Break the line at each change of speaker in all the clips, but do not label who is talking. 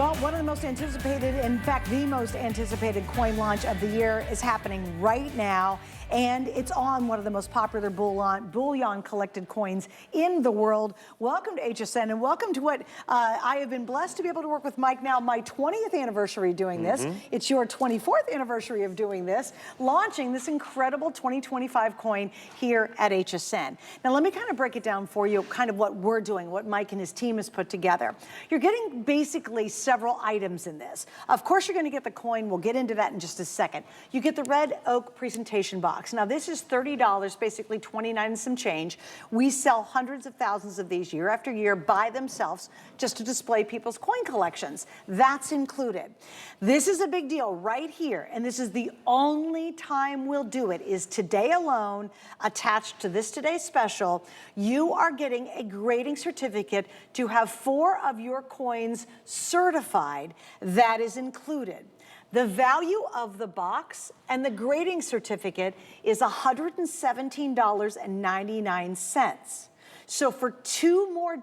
Well, one of the most anticipated, in fact, the most anticipated coin launch of the year is happening right now. And it's on one of the most popular bullion collected coins in the world. Welcome to HSN and welcome to what I have been blessed to be able to work with Mike now, my 20th anniversary doing this. It's your 24th anniversary of doing this, launching this incredible 2025 coin here at HSN. Now let me kind of break it down for you, kind of what we're doing, what Mike and his team has put together. You're getting basically several items in this. Of course, you're going to get the coin. We'll get into that in just a second. You get the red oak presentation box. Now this is $30, basically 29 and some change. We sell hundreds of thousands of these year after year by themselves just to display people's coin collections. That's included. This is a big deal right here, and this is the only time we'll do it, is today alone. Attached to this today's special, you are getting a grading certificate to have 4 of your coins certified. That is included. The value of the box and the grading certificate is $117.99. So for $2 more,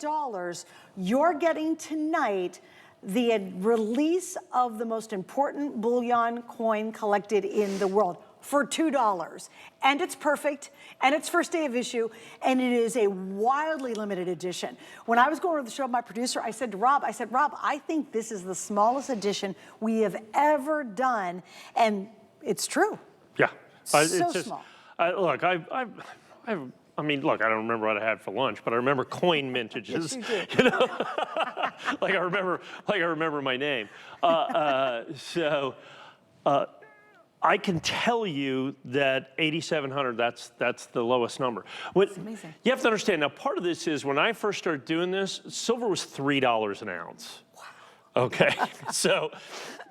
you're getting tonight the release of the most important bullion coin collected in the world for $2. And it's perfect, and it's first day of issue, and it is a wildly limited edition. When I was going over the show with my producer, I said to Rob, Rob, I think this is the smallest edition we have ever done, and it's true. Yeah. So it's just small.
Look, I mean, look, I don't remember what I had for lunch, but I remember coin mintages.
Yes, you do.
You know? like I remember my name. I can tell you that 8,700, that's the lowest number.
That's amazing.
You have to understand, now part of this is when I first started doing this, silver was $3 an ounce. Wow. Okay, so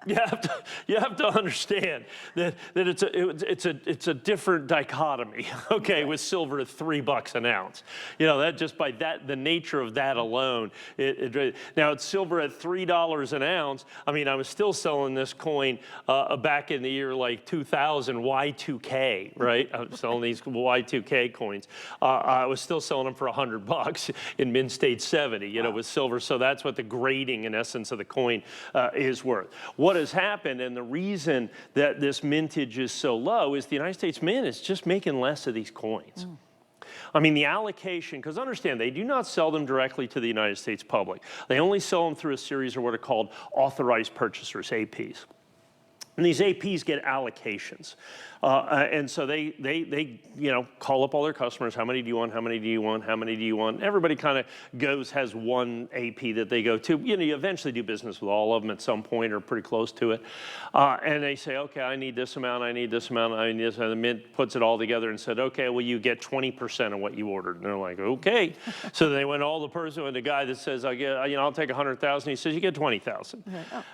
you have to understand that it's a different dichotomy. Okay, with silver at $3 an ounce. You know, that just by the nature of that alone. Now it's silver at $3 an ounce. I mean, I was still selling this coin back in the year like 2000, Y2K, right? I was selling these Y2K coins. I was still selling them for $100 in Mint State 70. You know, with silver. So that's what the grading in essence of the coin is worth. What has happened, and the reason that this mintage is so low, is the United States Mint is just making less of these coins. I mean, the allocation, because understand, they do not sell them directly to the United States public. They only sell them through a series of what are called authorized purchasers, APs. And these APs get allocations. And so they you know, call up all their customers. How many do you want? How many do you want? How many do you want? Everybody kind of has one AP that they go to. You know, you eventually do business with all of them at some point or pretty close to it. And they say, okay, I need this amount, I need this amount, I need this. And the Mint puts it all together and said, okay, well, you get 20% of what you ordered. And they're like, okay. So they went all the person with the guy that says, I'll take 100,000. He says, you get 20,000.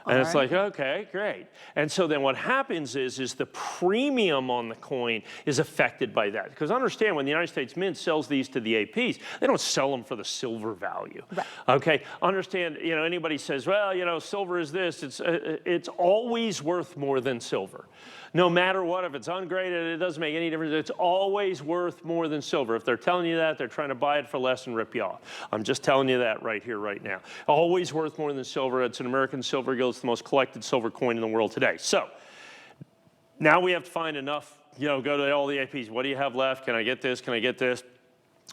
And it's like, okay, great. And so then what happens is the premium on the coin is affected by that. Because understand, when the United States Mint sells these to the APs, they don't sell them for the silver value. Right. Okay, understand, you know, anybody says, well, you know, silver is this, it's always worth more than silver. No matter what, if it's ungraded, it doesn't make any difference. It's always worth more than silver. If they're telling you that, they're trying to buy it for less and rip you off. I'm just telling you that right here, right now. Always worth more than silver. It's an American silver gilt. It's the most collected silver coin in the world today. So now we have to find enough, you know, go to all the APs. What do you have left? Can I get this? Can I get this?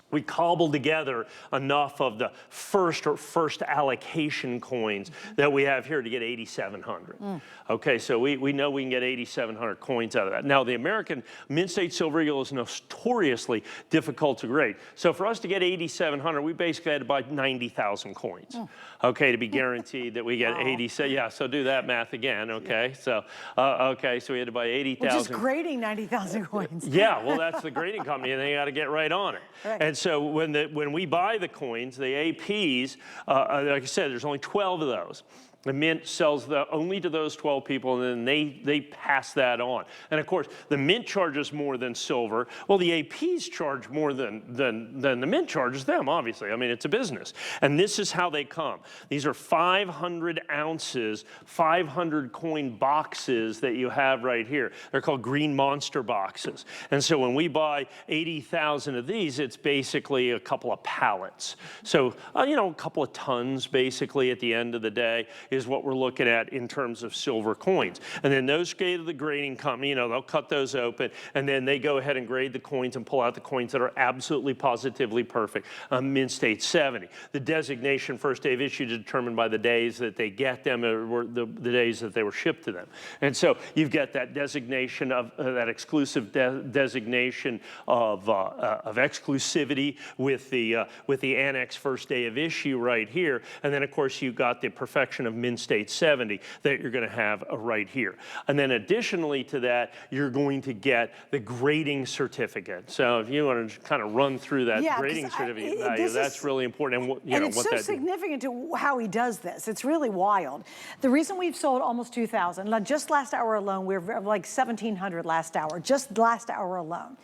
We cobbled together enough of the first allocation coins that we have here to get 8,700. Okay, so we know we can get 8,700 coins out of that. Now, the American Mint State Silver Eagle is notoriously difficult to grade. So for us to get 8,700, we basically had to buy 90,000 coins, okay, to be guaranteed that we get 87. Yeah, so do that math again, okay? So, okay, so we had to buy 80,000.
We're just grading 90,000 coins.
Yeah, well, that's the grading company, and they got to get right on it. Right. And so when we buy the coins, the APs, like I said, there's only 12 of those. The Mint sells only to those 12 people, and then they pass that on. And of course, the Mint charges more than silver. Well, the APs charge more than the Mint charges them, obviously. I mean, it's a business. And this is how they come. These are 500 ounces, 500 coin boxes that you have right here. They're called green monster boxes. And so when we buy 80,000 of these, it's basically a couple of pallets. So, you know, a couple of tons, basically, at the end of the day. is what we're looking at in terms of silver coins. And then those go to the grading company, you know, they'll cut those open, and then they go ahead and grade the coins and pull out the coins that are absolutely positively perfect. Mint State 70. The designation first day of issue determined by the days that they get them, or the days that they were shipped to them. And so you've got that designation of that exclusive designation of exclusivity with the annex first day of issue right here. And then of course you've got the perfection of Mint State 70 that you're going to have right here. And then additionally to that, you're going to get the grading certificate. So if you want to kind of run through that grading certificate value, that's really important. And,
and it's so significant to how he does this. It's really wild. The reason we've sold almost 2,000, just last hour alone, we were like 1,700 last hour, just last hour alone.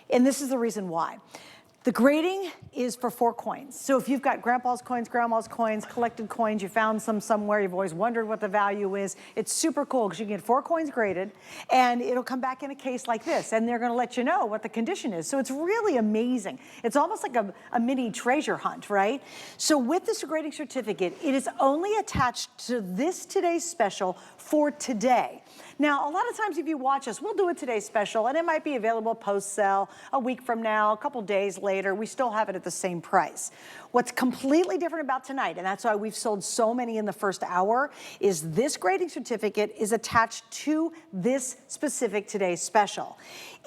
And this is the reason why. The grading is for 4 coins. So if you've got grandpa's coins, grandma's coins, collected coins, you found some somewhere, you've always wondered what the value is, it's super cool because you can get 4 coins graded and it'll come back in a case like this and they're gonna let you know what the condition is. So it's really amazing. It's almost like a mini treasure hunt, right? So with this grading certificate, it is only attached to this today's special for today. Now, a lot of times if you watch us, we'll do a today's special and it might be available post-sale a week from now, a couple days later, we still have it at the same price. What's completely different about tonight, and that's why we've sold so many in the first hour, is this grading certificate is attached to this specific today's special.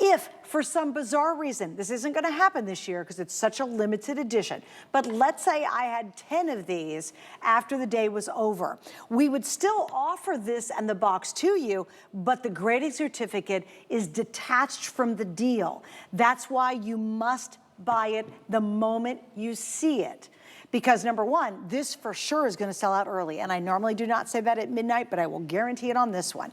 If for some bizarre reason, this isn't gonna happen this year because it's such a limited edition, but let's say I had 10 of these after the day was over, we would still offer this and the box to you, but the grading certificate is detached from the deal. That's why you must buy it the moment you see it. Because number one, this for sure is gonna sell out early. And I normally do not say that at midnight, but I will guarantee it on this one.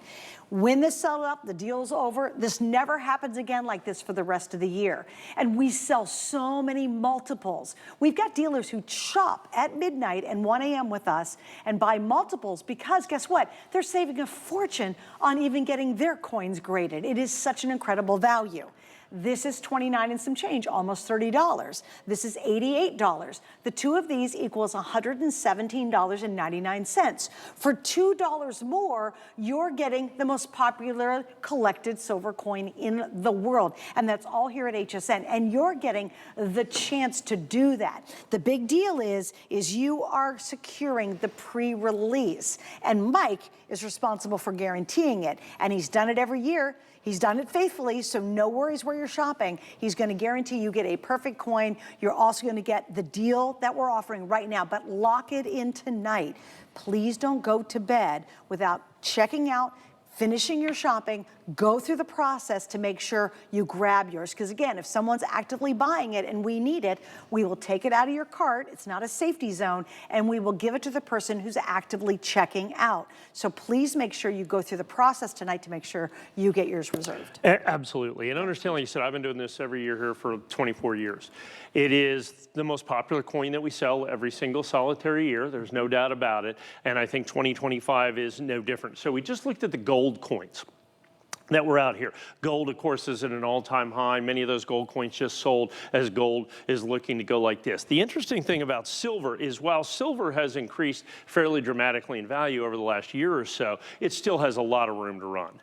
When this sells up, the deal's over. This never happens again like this for the rest of the year. And we sell so many multiples. We've got dealers who shop at midnight and 1 a.m. with us and buy multiples because guess what? They're saving a fortune on even getting their coins graded. It is such an incredible value. This is $29 and some change, almost $30. This is $88. The two of these equals $117.99. For $2 more, you're getting the most popular collected silver coin in the world. And that's all here at HSN. And you're getting the chance to do that. The big deal is you are securing the pre-release. And Mike is responsible for guaranteeing it. And he's done it every year. He's done it faithfully, so no worries where you're shopping. He's gonna guarantee you get a perfect coin. You're also gonna get the deal that we're offering right now, but lock it in tonight. Please don't go to bed without checking out, finishing your shopping, go through the process to make sure you grab yours. Because again, if someone's actively buying it and we need it, we will take it out of your cart. It's not a safety zone, and we will give it to the person who's actively checking out. So please make sure you go through the process tonight to make sure you get yours reserved.
Absolutely, and understand, like you said, I've been doing this every year here for 24 years. It is the most popular coin that we sell every single solitary year. There's no doubt about it, and I think 2025 is no different. So we just looked at the gold coins that were out here. Gold, of course, is at an all-time high. Many of those gold coins just sold as gold is looking to go like this. The interesting thing about silver is while silver has increased fairly dramatically in value over the last year or so, it still has a lot of room to run.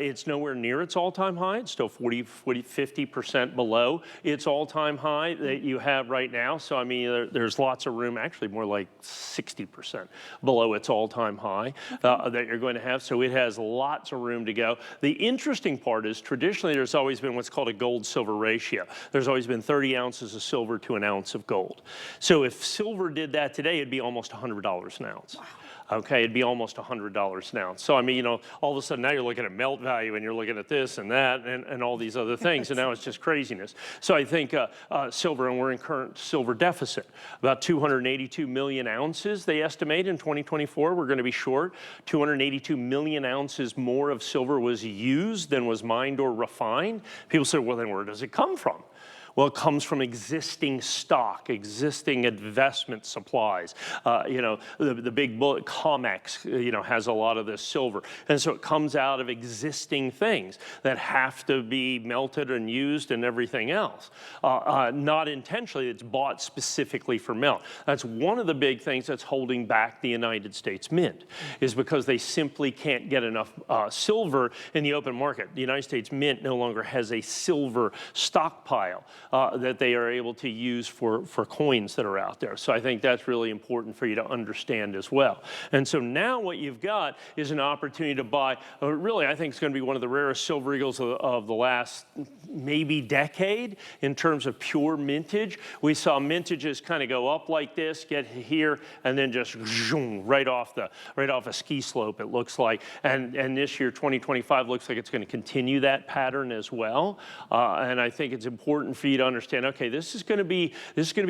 It's nowhere near its all-time high. It's still 50% below its all-time high that you have right now. So, I mean, there's lots of room, actually more like 60% below its all-time high that you're going to have. So it has lots of room to go. The interesting part is traditionally there's always been what's called a gold-silver ratio. There's always been 30 ounces of silver to an ounce of gold. So if silver did that today, it'd be almost $100 an ounce. Wow. Okay, it'd be almost $100 an ounce. So, I mean, you know, all of a sudden now you're looking at melt value and you're looking at this and that and all these other things, and now it's just craziness. So I think silver, and we're in current silver deficit, about 282 million ounces, they estimate in 2024, we're gonna be short. 282 million ounces more of silver was used than was mined or refined. People say, well, then where does it come from? Well, it comes from existing stock, existing investment supplies. You know, the big bullet, COMEX, you know, has a lot of this silver. And so it comes out of existing things that have to be melted and used and everything else. Not intentionally, it's bought specifically for melt. That's one of the big things that's holding back the United States Mint, is because they simply can't get enough silver in the open market. The United States Mint no longer has a silver stockpile that they are able to use for coins that are out there. So I think that's really important for you to understand as well. And so now what you've got is an opportunity to buy, really I think it's going to be one of the rarest silver eagles of the last maybe decade in terms of pure mintage. We saw mintages kind of go up like this, get here, and then just zoom, right off a ski slope, it looks like. And this year, 2025, looks like it's going to continue that pattern as well. And I think it's important for you to understand, okay, this is going to be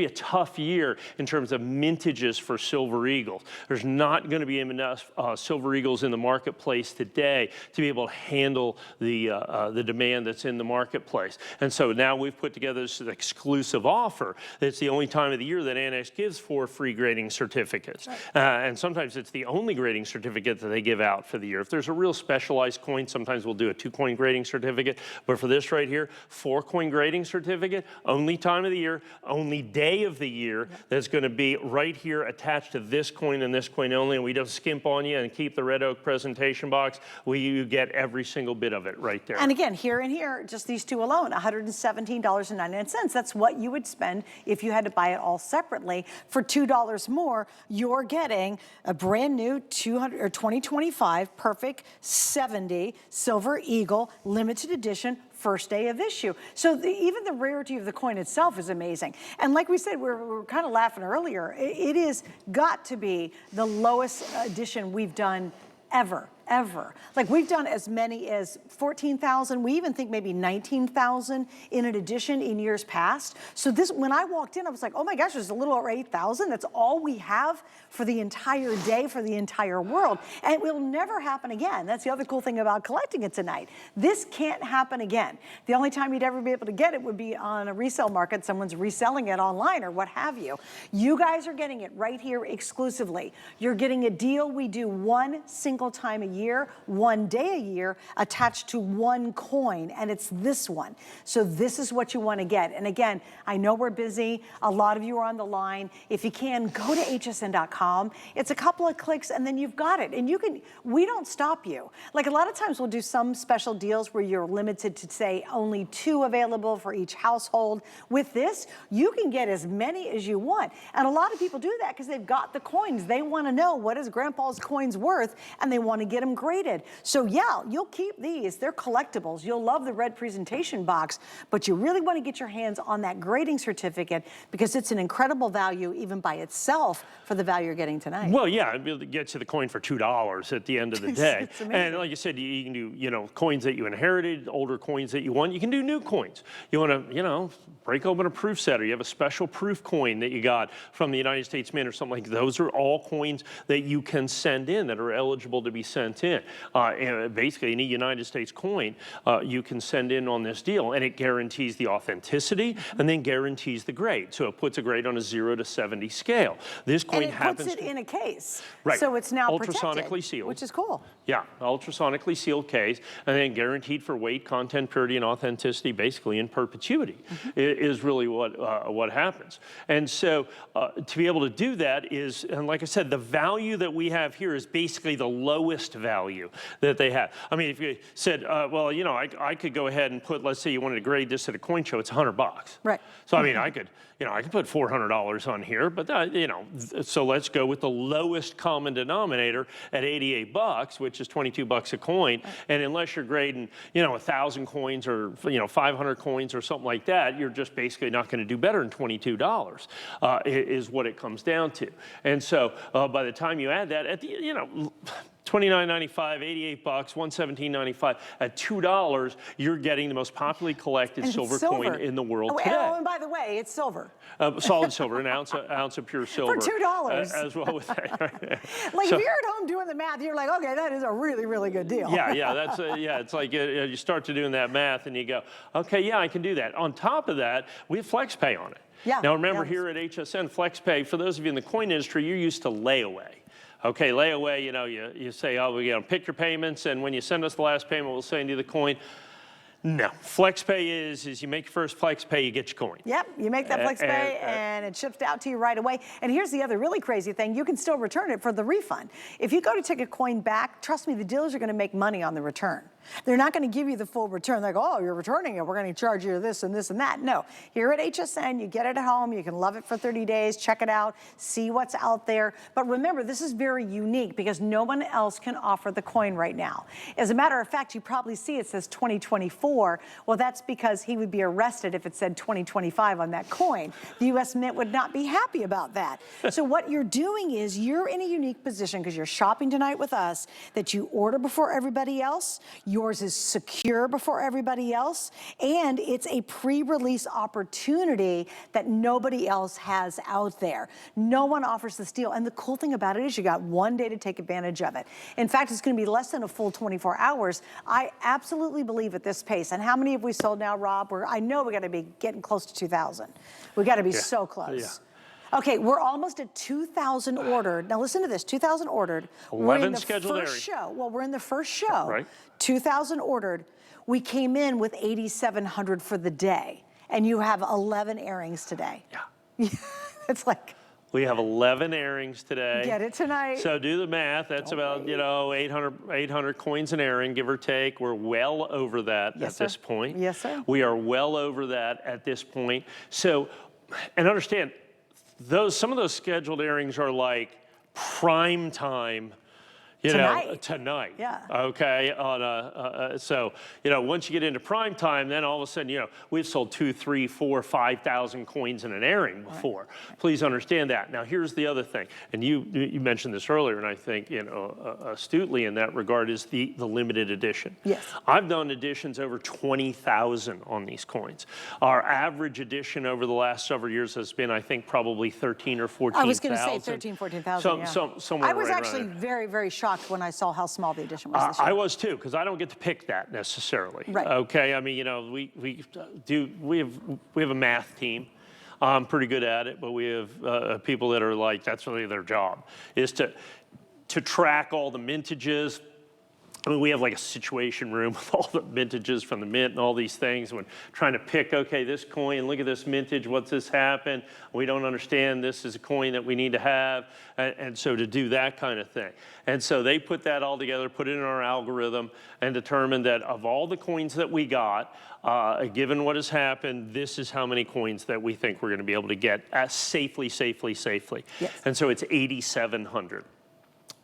a tough year in terms of mintages for silver eagles. There's not going to be enough silver eagles in the marketplace today to be able to handle the demand that's in the marketplace. And so now we've put together this exclusive offer. It's the only time of the year that Annex gives 4 free grading certificates. Right. And sometimes it's the only grading certificate that they give out for the year. If there's a real specialized coin, sometimes we'll do a 2-coin grading certificate. But for this right here, 4-coin grading certificate, only time of the year, only day of the year, that's going to be right here attached to this coin and this coin only. And we don't skimp on you and keep the red oak presentation box. You get every single bit of it right there.
And again, here and here, just these two alone, $117.99. That's what you would spend if you had to buy it all separately. For $2 more, you're getting a brand new 2025 Perfect 70 Silver Eagle limited edition first day of issue. So even the rarity of the coin itself is amazing. And like we said, we were kind of laughing earlier, it is got to be the lowest edition we've done ever. Like we've done as many as 14,000, we even think maybe 19,000 in an edition in years past. So this, when I walked in, I was like, oh my gosh, there's a little over 8,000. That's all we have for the entire day, for the entire world. And it will never happen again. That's the other cool thing about collecting it tonight. This can't happen again. The only time you'd ever be able to get it would be on a resale market, someone's reselling it online or what have you. You guys are getting it right here exclusively. You're getting a deal we do one single time a year, one day a year, attached to one coin, and it's this one. So this is what you want to get. And again, I know we're busy. A lot of you are on the line. If you can, go to hsn.com. It's a couple of clicks, and then you've got it. And you can, we don't stop you. Like a lot of times we'll do some special deals where you're limited to, say, only 2 available for each household. With this, you can get as many as you want. And a lot of people do that because they've got the coins. They want to know what is Grandpa's coins worth, and they want to get them graded. So yeah, you'll keep these. They're collectibles. You'll love the red presentation box, but you really want to get your hands on that grading certificate because it's an incredible value even by itself for the value you're getting tonight.
Well, yeah, it gets you the coin for $2 at the end of the day. And like you said, you can do, you know, coins that you inherited, older coins that you want. You can do new coins. You want to, you know, break open a proof set, or you have a special proof coin that you got from the United States Mint or something like that. Those are all coins that you can send in that are eligible to be sent in. And basically, any United States coin you can send in on this deal, and it guarantees the authenticity and then guarantees the grade. So it puts a grade on a 0 to 70 scale. This coin happens.
And it puts it in a case.
Right.
So it's now
ultrasonically
protected,
sealed.
which is cool.
Yeah, ultrasonically sealed case, and then guaranteed for weight, content, purity, and authenticity, basically in perpetuity, is really what happens. And so to be able to do that is, and like I said, the value that we have here is basically the lowest value that they have. I mean, if you said, well, you know, I could go ahead and put, let's say you wanted to grade this at a coin show, it's $100.
Right.
So I mean, I could put $400 on here, but you know, so let's go with the lowest common denominator at $88, which is $22 a coin. And unless you're grading, you know, 1,000 coins or 500 coins or something like that, you're just basically not going to do better than $22. Is what it comes down to. And so by the time you add that, at the $29.95, 88 bucks, $117.95. At $2, you're getting the most popularly collected
And
silver
it's silver.
coin in the world
Oh,
today.
and by the way, it's silver.
Solid silver, an ounce of pure silver.
For $2.
As well with that.
Like, if you're at home doing the math, you're like, okay, that is a really, really good deal.
Yeah, that's it's like you start to doing that math and you go, okay, yeah, I can do that. On top of that, we have FlexPay on it.
Yeah.
Now remember, here at HSN, FlexPay, for those of you in the coin industry, you're used to layaway. Okay, layaway, you say, oh, pick your payments, and when you send us the last payment, we'll send you the coin. No, FlexPay is you make your first FlexPay, you get your coin.
Yep, you make that FlexPay and it ships out to you right away. And here's the other really crazy thing, you can still return it for the refund. If you go to take a coin back, trust me, the dealers are gonna make money on the return. They're not gonna give you the full return. They're like, oh, you're returning it, we're gonna charge you this and this and that. No, here at HSN, you get it at home, you can love it for 30 days, check it out, see what's out there. But remember, this is very unique because no one else can offer the coin right now. As a matter of fact, you probably see it says 2024. Well, that's because he would be arrested if it said 2025 on that coin. The US Mint would not be happy about that. So what you're doing is you're in a unique position because you're shopping tonight with us, that you order before everybody else. Yours is secure before everybody else, and it's a pre-release opportunity that nobody else has out there. No one offers this deal, and the cool thing about it is you got one day to take advantage of it. In fact, it's gonna be less than a full 24 hours. I absolutely believe at this pace, and how many have we sold now, Rob? I know we gotta be getting close to 2,000. We gotta be so close. Yeah. Okay, we're almost at 2,000 ordered. Now listen to this, 2,000 ordered.
11 scheduled
We're in the first show. Well, we're in the first show. Right. 2,000 ordered. We came in with 8,700 for the day, and you have 11 airings today. Yeah. It's like,
we have 11 airings today.
get it tonight.
So do the math. That's about 800 coins an airing, give or take. We're well over that at this point.
Yes, sir.
We are well over that at this point. So, and understand, some of those scheduled airings are like prime time. Tonight. Yeah. Okay. So once you get into prime time, then all of a sudden, we've sold 2,000, 3,000, 4,000, 5,000 coins in an airing before. Right. Please understand that. Now, here's the other thing, and you mentioned this earlier, and I think astutely in that regard is the limited edition.
Yes.
I've done editions over 20,000 on these coins. Our average edition over the last several years has been, I think, probably 13 or 14,000.
I was going to say 13, 14,000.
Somewhere
I was
right
actually very, very shocked when I saw how small the edition was this year.
I was too, because I don't get to pick that necessarily.
Right.
Okay. I mean, we have a math team. I'm pretty good at it, but we have people that are like, that's really their job, is to track all the mintages. I mean, we have like a situation room with all the mintages from the mint and all these things when trying to pick, okay, this coin, look at this mintage, what's this happen? We don't understand, this is a coin that we need to have. And so to do that kind of thing. And so they put that all together, put it in our algorithm, and determined that of all the coins that we got, given what has happened, this is how many coins that we think we're gonna be able to get safely. Yes. And so it's 8,700.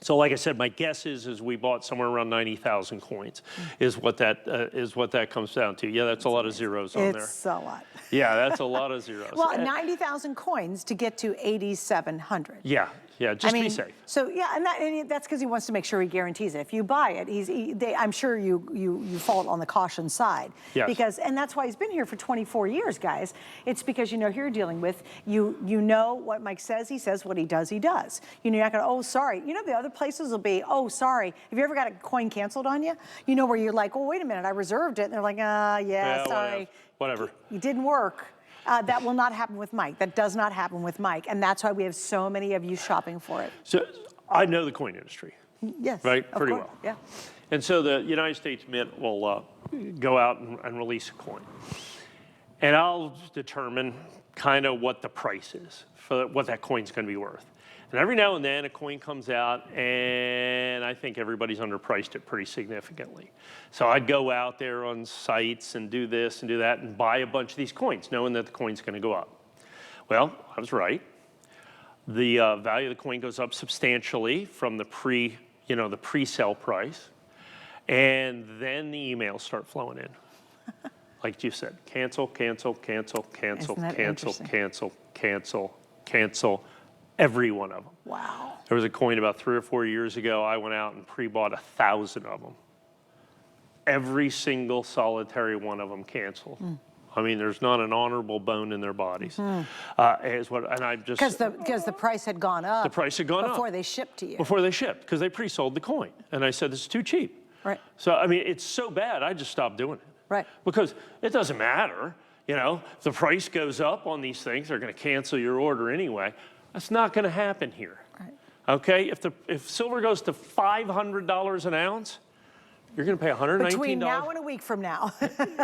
So like I said, my guess is we bought somewhere around 90,000 coins is what that comes down to. Yeah, that's a lot of zeros on there.
It's a lot.
Yeah, that's a lot of zeros.
Well, 90,000 coins to get to 8,700.
Yeah, just be safe.
So yeah, and that's because he wants to make sure he guarantees it. If you buy it, I'm sure you fall on the caution side.
Yes.
And that's why he's been here for 24 years, guys. It's because who you're dealing with, you know what Mike says, he says, what he does, he does. You're not gonna, oh, sorry. The other places will be, oh, sorry. Have you ever got a coin canceled on you? Where you're like, oh, wait a minute, I reserved it. And they're like, yeah, sorry.
Whatever.
It didn't work. That will not happen with Mike. That does not happen with Mike. And that's why we have so many of you shopping for it.
So I know the coin industry.
Yes.
Right? Pretty well.
Yeah.
And so the United States Mint will go out and release a coin. And I'll determine kind of what the price is for what that coin's going to be worth. And every now and then a coin comes out and I think everybody's underpriced it pretty significantly. So I'd go out there on sites and do this and do that and buy a bunch of these coins, knowing that the coin's going to go up. Well, I was right. The value of the coin goes up substantially from the pre-sale price. And then the emails start flowing in. Like you said, cancel, cancel, cancel, cancel, cancel, cancel, cancel, cancel. every one of them.
Wow.
There was a coin about 3 or 4 years ago, I went out and pre-bought 1,000 of them. Every single solitary one of them canceled. I mean, there's not an honorable bone in their bodies. Is what, and I just
Because the price had gone up.
The price had gone up
before they shipped to you.
Before they shipped, because they pre-sold the coin, and I said this is too cheap.
Right.
So I mean, it's so bad, I just stopped doing it.
Right.
Because it doesn't matter, you know, if the price goes up on these things, they're going to cancel your order anyway. That's not going to happen here.
Right.
Okay, if silver goes to $500 an ounce, you're going to pay $119.
Between now and a week from now.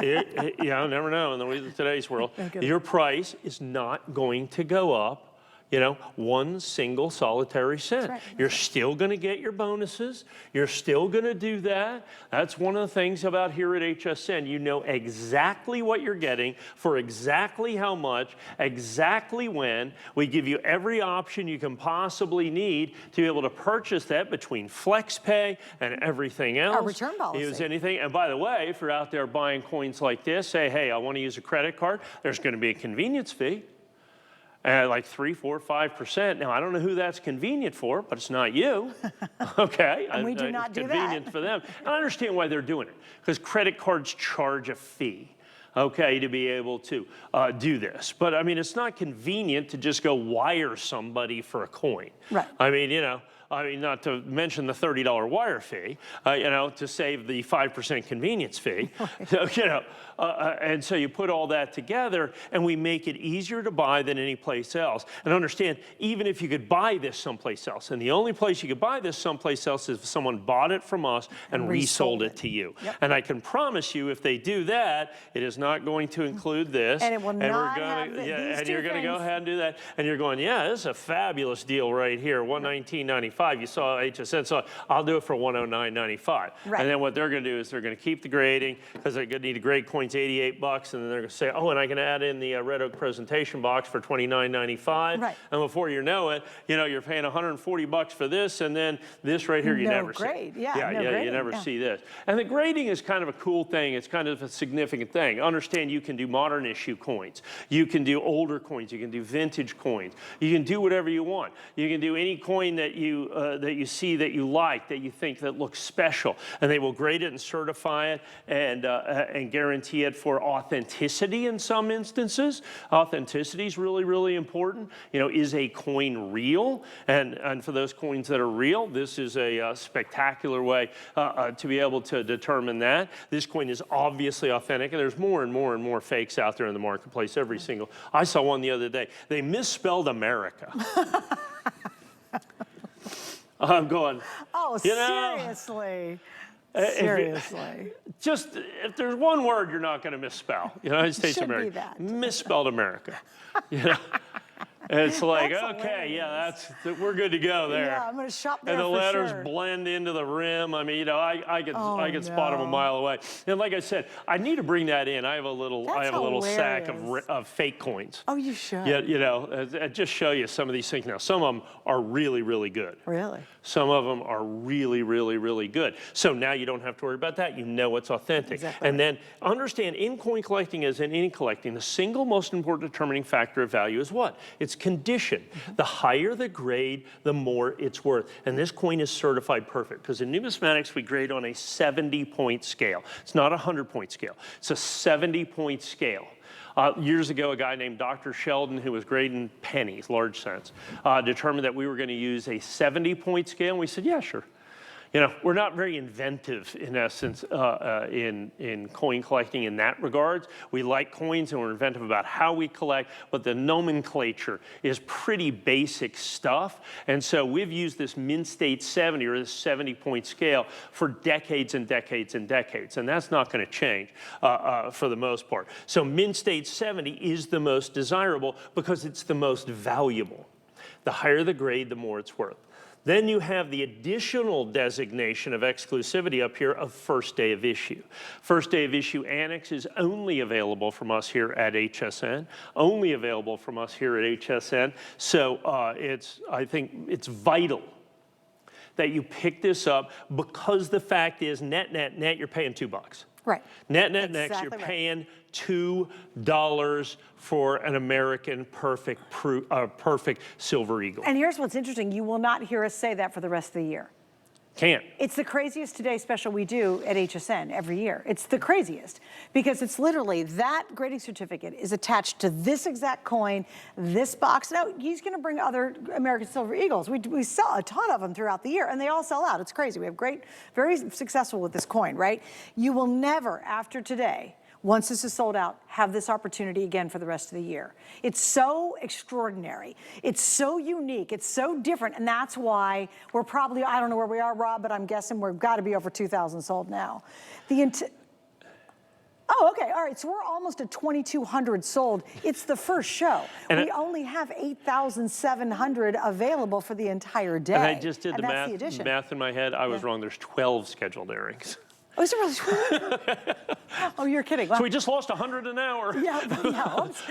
Yeah, never know in today's world. Your price is not going to go up, you know, one single solitary cent.
Right.
You're still going to get your bonuses. You're still going to do that. That's one of the things about here at HSN. You know exactly what you're getting for exactly how much, exactly when. We give you every option you can possibly need to be able to purchase that between FlexPay and everything else.
Our return policy.
Use anything. And by the way, if you're out there buying coins like this, say, hey, I want to use a credit card, there's going to be a convenience fee. Like 3, 4, 5%. Now, I don't know who that's convenient for, but it's not you. Okay?
And we do not do that.
It's convenient for them. And I understand why they're doing it, because credit cards charge a fee, okay, to be able to do this. But, I mean, it's not convenient to just go wire somebody for a coin.
Right.
I mean, you know, not to mention the $30 wire fee, you know, to save the 5% convenience fee. So, you know, and so you put all that together, and we make it easier to buy than any place else. And understand, even if you could buy this someplace else, and the only place you could buy this someplace else is if someone bought it from us and resold it to you.
Yep.
And I can promise you, if they do that, it is not going to include this.
And it will not
we're
have
gonna,
these
and
two
you're going to go
things.
ahead and do that. And you're going, yeah, this is a fabulous deal right here, $119.95. You saw HSN, so I'll do it for $109.95.
Right.
And then what they're going to do is they're going to keep the grading, because they're going to need a grade coin's $88, and then they're going to say, oh, and I can add in the Red Oak presentation box for $29.95.
Right.
And before you know it, you know, you're paying $140 for this, and then this right here you never
grade.
see.
Yeah, no
you
grading,
never
yeah.
see this. And the grading is kind of a cool thing. It's kind of a significant thing. Understand, you can do modern issue coins. You can do older coins. You can do vintage coins. You can do whatever you want. You can do any coin that you see that you like, that you think that looks special, and they will grade it and certify it and guarantee it for authenticity in some instances. Authenticity is really, really important. You know, is a coin real? And for those coins that are real, this is a spectacular way to be able to determine that. This coin is obviously authentic, and there's more and more and more fakes out there in the marketplace every single. I saw one the other day. They misspelled America. I'm going,
Oh,
you know,
seriously.
Seriously. Just, if there's one word you're not going to misspell, United States of
Should be
America.
that.
Misspelled America. You know? And it's like,
That's
okay,
hilarious.
yeah, we're good to go there.
Yeah, I'm going to shop there
And the
for
letters
sure.
blend into the rim. I mean, you know, I could spot them a
no.
mile away. And like I said, I need to bring that in. I have a little sack
hilarious.
of fake coins.
Oh, you should.
Yeah, you know, just show you some of these things. Now, some of them are really, really good.
Really?
Some of them are really, really, really good. So now you don't have to worry about that. You know it's authentic.
Exactly.
And then understand, in coin collecting as in any collecting, the single most important determining factor of value is what? It's condition. The higher the grade, the more it's worth. And this coin is certified perfect, because in numismatics, we grade on a 70-point scale. It's not a 100-point scale. It's a 70-point scale. Years ago, a guy named Dr. Sheldon, who was grading pennies, large cents, determined that we were going to use a 70-point scale, and we said, yeah, sure. You know, we're not very inventive, in essence, in coin collecting in that regards. We like coins, and we're inventive about how we collect, but the nomenclature is pretty basic stuff. And so we've used this Mint State 70, or this 70-point scale, for decades and decades and decades. And that's not going to change for the most part. So Mint State 70 is the most desirable because it's the most valuable. The higher the grade, the more it's worth. Then you have the additional designation of exclusivity up here of first day of issue. First day of issue annex is only available from us here at HSN, only available from us here at HSN. So I think it's vital that you pick this up, because the fact is, net, you're paying $2.
Right.
Net next,
Exactly
you're
right.
paying $2 for an American perfect Silver Eagle.
And here's what's interesting. You will not hear us say that for the rest of the year.
Can't.
It's the craziest Today special we do at HSN every year. It's the craziest because it's literally that grading certificate is attached to this exact coin, this box. Now, he's going to bring other American Silver Eagles. We sell a ton of them throughout the year, and they all sell out. It's crazy. We have very successful with this coin, right? You will never, after today, once this is sold out, have this opportunity again for the rest of the year. It's so extraordinary. It's so unique. It's so different. And that's why we're probably, I don't know where we are, Rob, but I'm guessing we've got to be over 2,000 sold now. Oh, okay, all right, so we're almost at 2,200 sold. It's the first show. And we only have 8,700 available for the entire day.
And I just did the
the
math in my head. I was wrong. There's 12 scheduled airings.
Oh, is it really? Oh, you're kidding. Well,
so we just lost 100 an hour.
Yeah.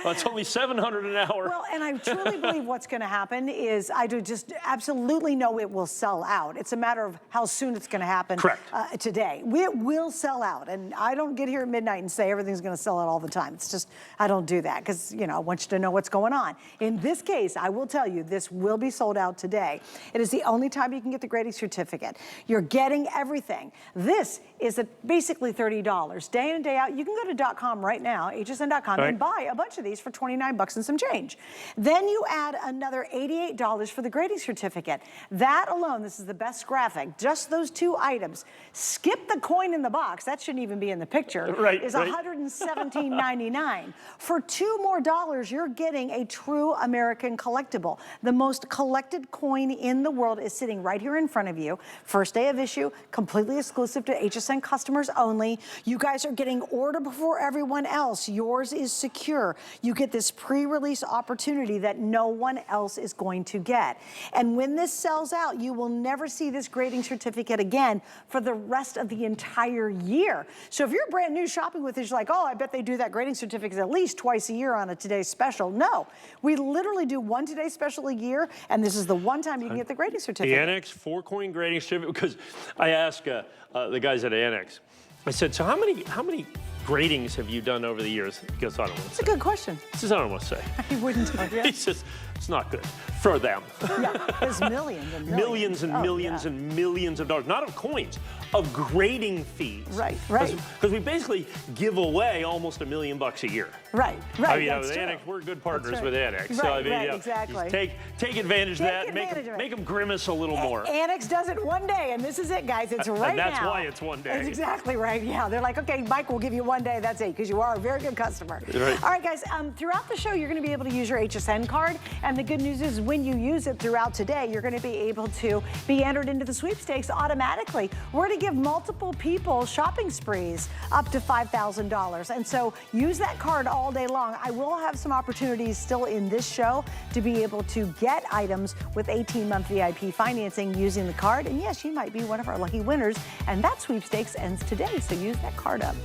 It's only 700 an hour.
Well, and I truly believe what's going to happen is I do just absolutely know it will sell out. It's a matter of how soon it's going to happen.
Correct.
Today. It will sell out. And I don't get here at midnight and say everything's going to sell out all the time. It's just, I don't do that because, you know, I want you to know what's going on. In this case, I will tell you, this will be sold out today. It is the only time you can get the grading certificate. You're getting everything. This is basically $30 day in and day out. You can go to .com right now, hsn.com, and buy a bunch of these for $29 and some change. Then you add another $88 for the grading certificate. That alone, this is the best graphic, just those two items. Skip the coin in the box, that shouldn't even be in the picture, is $117.99. For $2 more, you're getting a true American collectible. The most collected coin in the world is sitting right here in front of you. First day of issue, completely exclusive to HSN customers only. You guys are getting order before everyone else. Yours is secure. You get this pre-release opportunity that no one else is going to get. And when this sells out, you will never see this grading certificate again for the rest of the entire year. So if you're brand new shopping with this, you're like, oh, I bet they do that grading certificate at least twice a year on a Today Special. No, we literally do one Today Special a year, and this is the one time you can get the grading certificate.
The Annex 4-coin grading certificate, because I asked the guys at Annex, I said, so how many gradings have you done over the years? He goes, I don't want to say.
That's a good question.
He says, I don't want to say.
He wouldn't tell you.
He says, it's not good for them.
Yeah, there's millions and
millions and millions and millions of dollars, not of coins, of grading fees.
Right.
Because we basically give away almost $1 million a year.
Right.
I mean, with Annex, we're good partners with Annex. So I mean,
exactly.
Take advantage of that. Make them grimace a little more.
Annex does it one day, and this is it, guys. It's right now.
And that's why it's one day.
That's exactly right. Yeah, they're like, okay, Mike, we'll give you one day. That's it, because you are a very good customer.
Right.
All right, guys. Throughout the show, you're going to be able to use your HSN card, and the good news is when you use it throughout today, you're going to be able to be entered into the sweepstakes automatically. We're going to give multiple people shopping sprees up to $5,000, and so use that card all day long. I will have some opportunities still in this show to be able to get items with 18-month VIP financing using the card, and yes, you might be one of our lucky winners, and that sweepstakes ends today, so use that card up.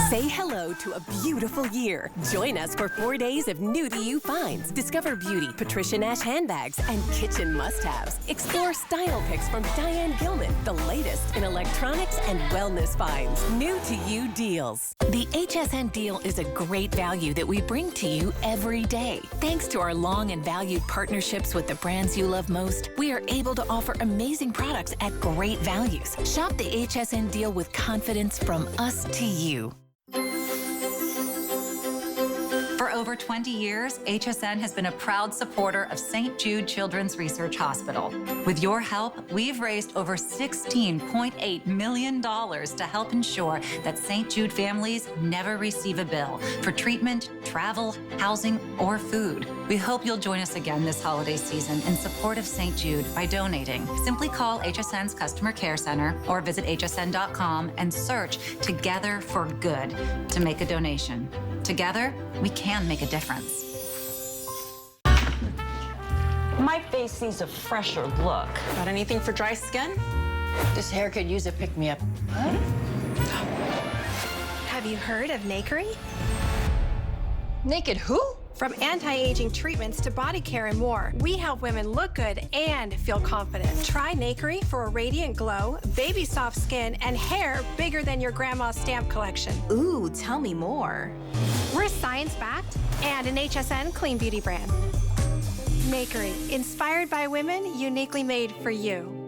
Say hello to a beautiful year. Join us for 4 days of new to you finds. Discover beauty, Patricia Nash handbags, and kitchen must-haves. Explore style picks from Diane Gilman, the latest in electronics and wellness finds. New to you deals. The HSN deal is a great value that we bring to you every day. Thanks to our long and valued partnerships with the brands you love most, we are able to offer amazing products at great values. Shop the HSN deal with confidence from us to you.
For over 20 years, HSN has been a proud supporter of St. Jude Children's Research Hospital. With your help, we've raised over $16.8 million to help ensure that St. Jude families never receive a bill for treatment, travel, housing, or food. We hope you'll join us again this holiday season in support of St. Jude by donating. Simply call HSN's Customer Care Center or visit hsn.com and search Together for Good to make a donation. Together, we can make a difference.
My face needs a fresher look.
Got anything for dry skin?
This hair could use a pick-me-up.
Have you heard of Nakery?
Naked who?
From anti-aging treatments to body care and more, we help women look good and feel confident. Try Nakery for a radiant glow, baby soft skin, and hair bigger than your grandma's stamp collection.
Ooh, tell me more.
We're science-backed and an HSN clean beauty brand. Nakery, inspired by women, uniquely made for you.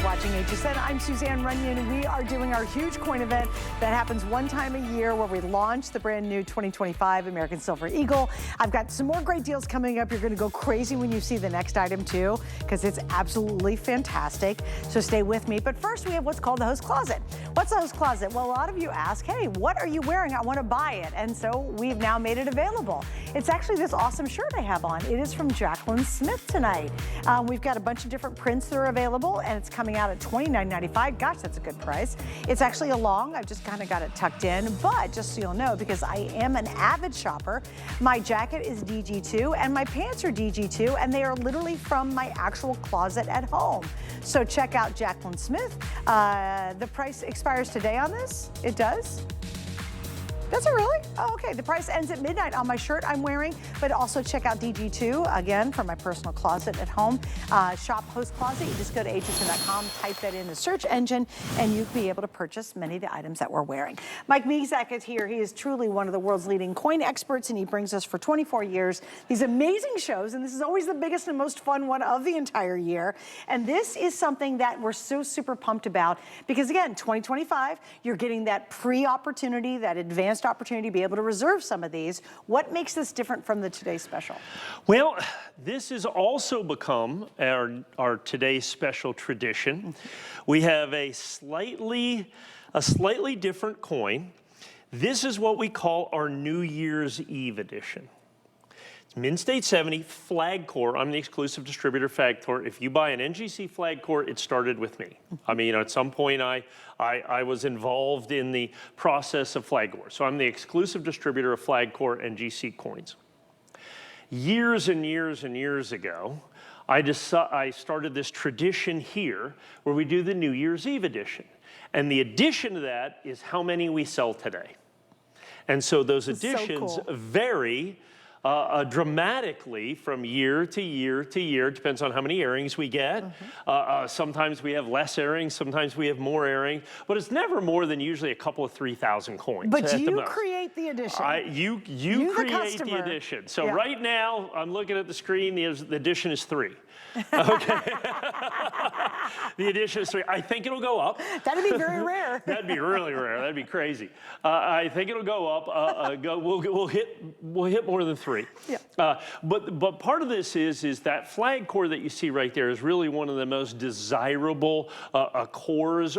Watching HSN, I'm Suzanne Runyon. We are doing our huge coin event that happens one time a year where we launch the brand new 2025 American Silver Eagle. I've got some more great deals coming up. You're going to go crazy when you see the next item too, because it's absolutely fantastic. So stay with me. But first we have what's called the host closet. What's the host closet? Well, a lot of you ask, hey, what are you wearing? I want to buy it. And so we've now made it available. It's actually this awesome shirt I have on. It is from Jacqueline Smith tonight. We've got a bunch of different prints that are available, and it's coming out at $29.95. Gosh, that's a good price. It's actually a long. I've just kind of got it tucked in, but just so you'll know, because I am an avid shopper, my jacket is DG2 and my pants are DG2, and they are literally from my actual closet at home. So check out Jacqueline Smith. The price expires today on this. It does? Does it really? Oh, okay. The price ends at midnight on my shirt I'm wearing, but also check out DG2, again, for my personal closet at home. Shop Host Closet. You just go to hsn.com, type that in the search engine, and you'll be able to purchase many of the items that we're wearing. Mike Mizak is here. He is truly one of the world's leading coin experts, and he brings us for 24 years these amazing shows, and this is always the biggest and most fun one of the entire year. And this is something that we're so super pumped about because, again, 2025, you're getting that pre-opportunity, that advanced opportunity to be able to reserve some of these. What makes this different from the Today Special?
Well, this has also become our Today Special tradition. We have a slightly different coin. This is what we call our New Year's Eve edition. It's Min State 70 Flag Core. I'm the exclusive distributor of Flag Core. If you buy an NGC Flag Core, it started with me. I mean, at some point I was involved in the process of Flag Core. So I'm the exclusive distributor of Flag Core and GC coins. Years and years and years ago, I started this tradition here where we do the New Year's Eve edition. And the addition to that is how many we sell today. And so those additions vary dramatically from year to year to year. It depends on how many airings we get. Sometimes we have less airings, sometimes we have more airings, but it's never more than usually a couple of 3,000 coins.
But you create the edition.
You create the edition. So right now, I'm looking at the screen, the edition is 3. Okay. The edition is 3. I think it'll go up.
That'd be very rare.
That'd be really rare. That'd be crazy. I think it'll go up. We'll hit more than 3. Yeah. But part of this is that flag core that you see right there is really one of the most desirable cores,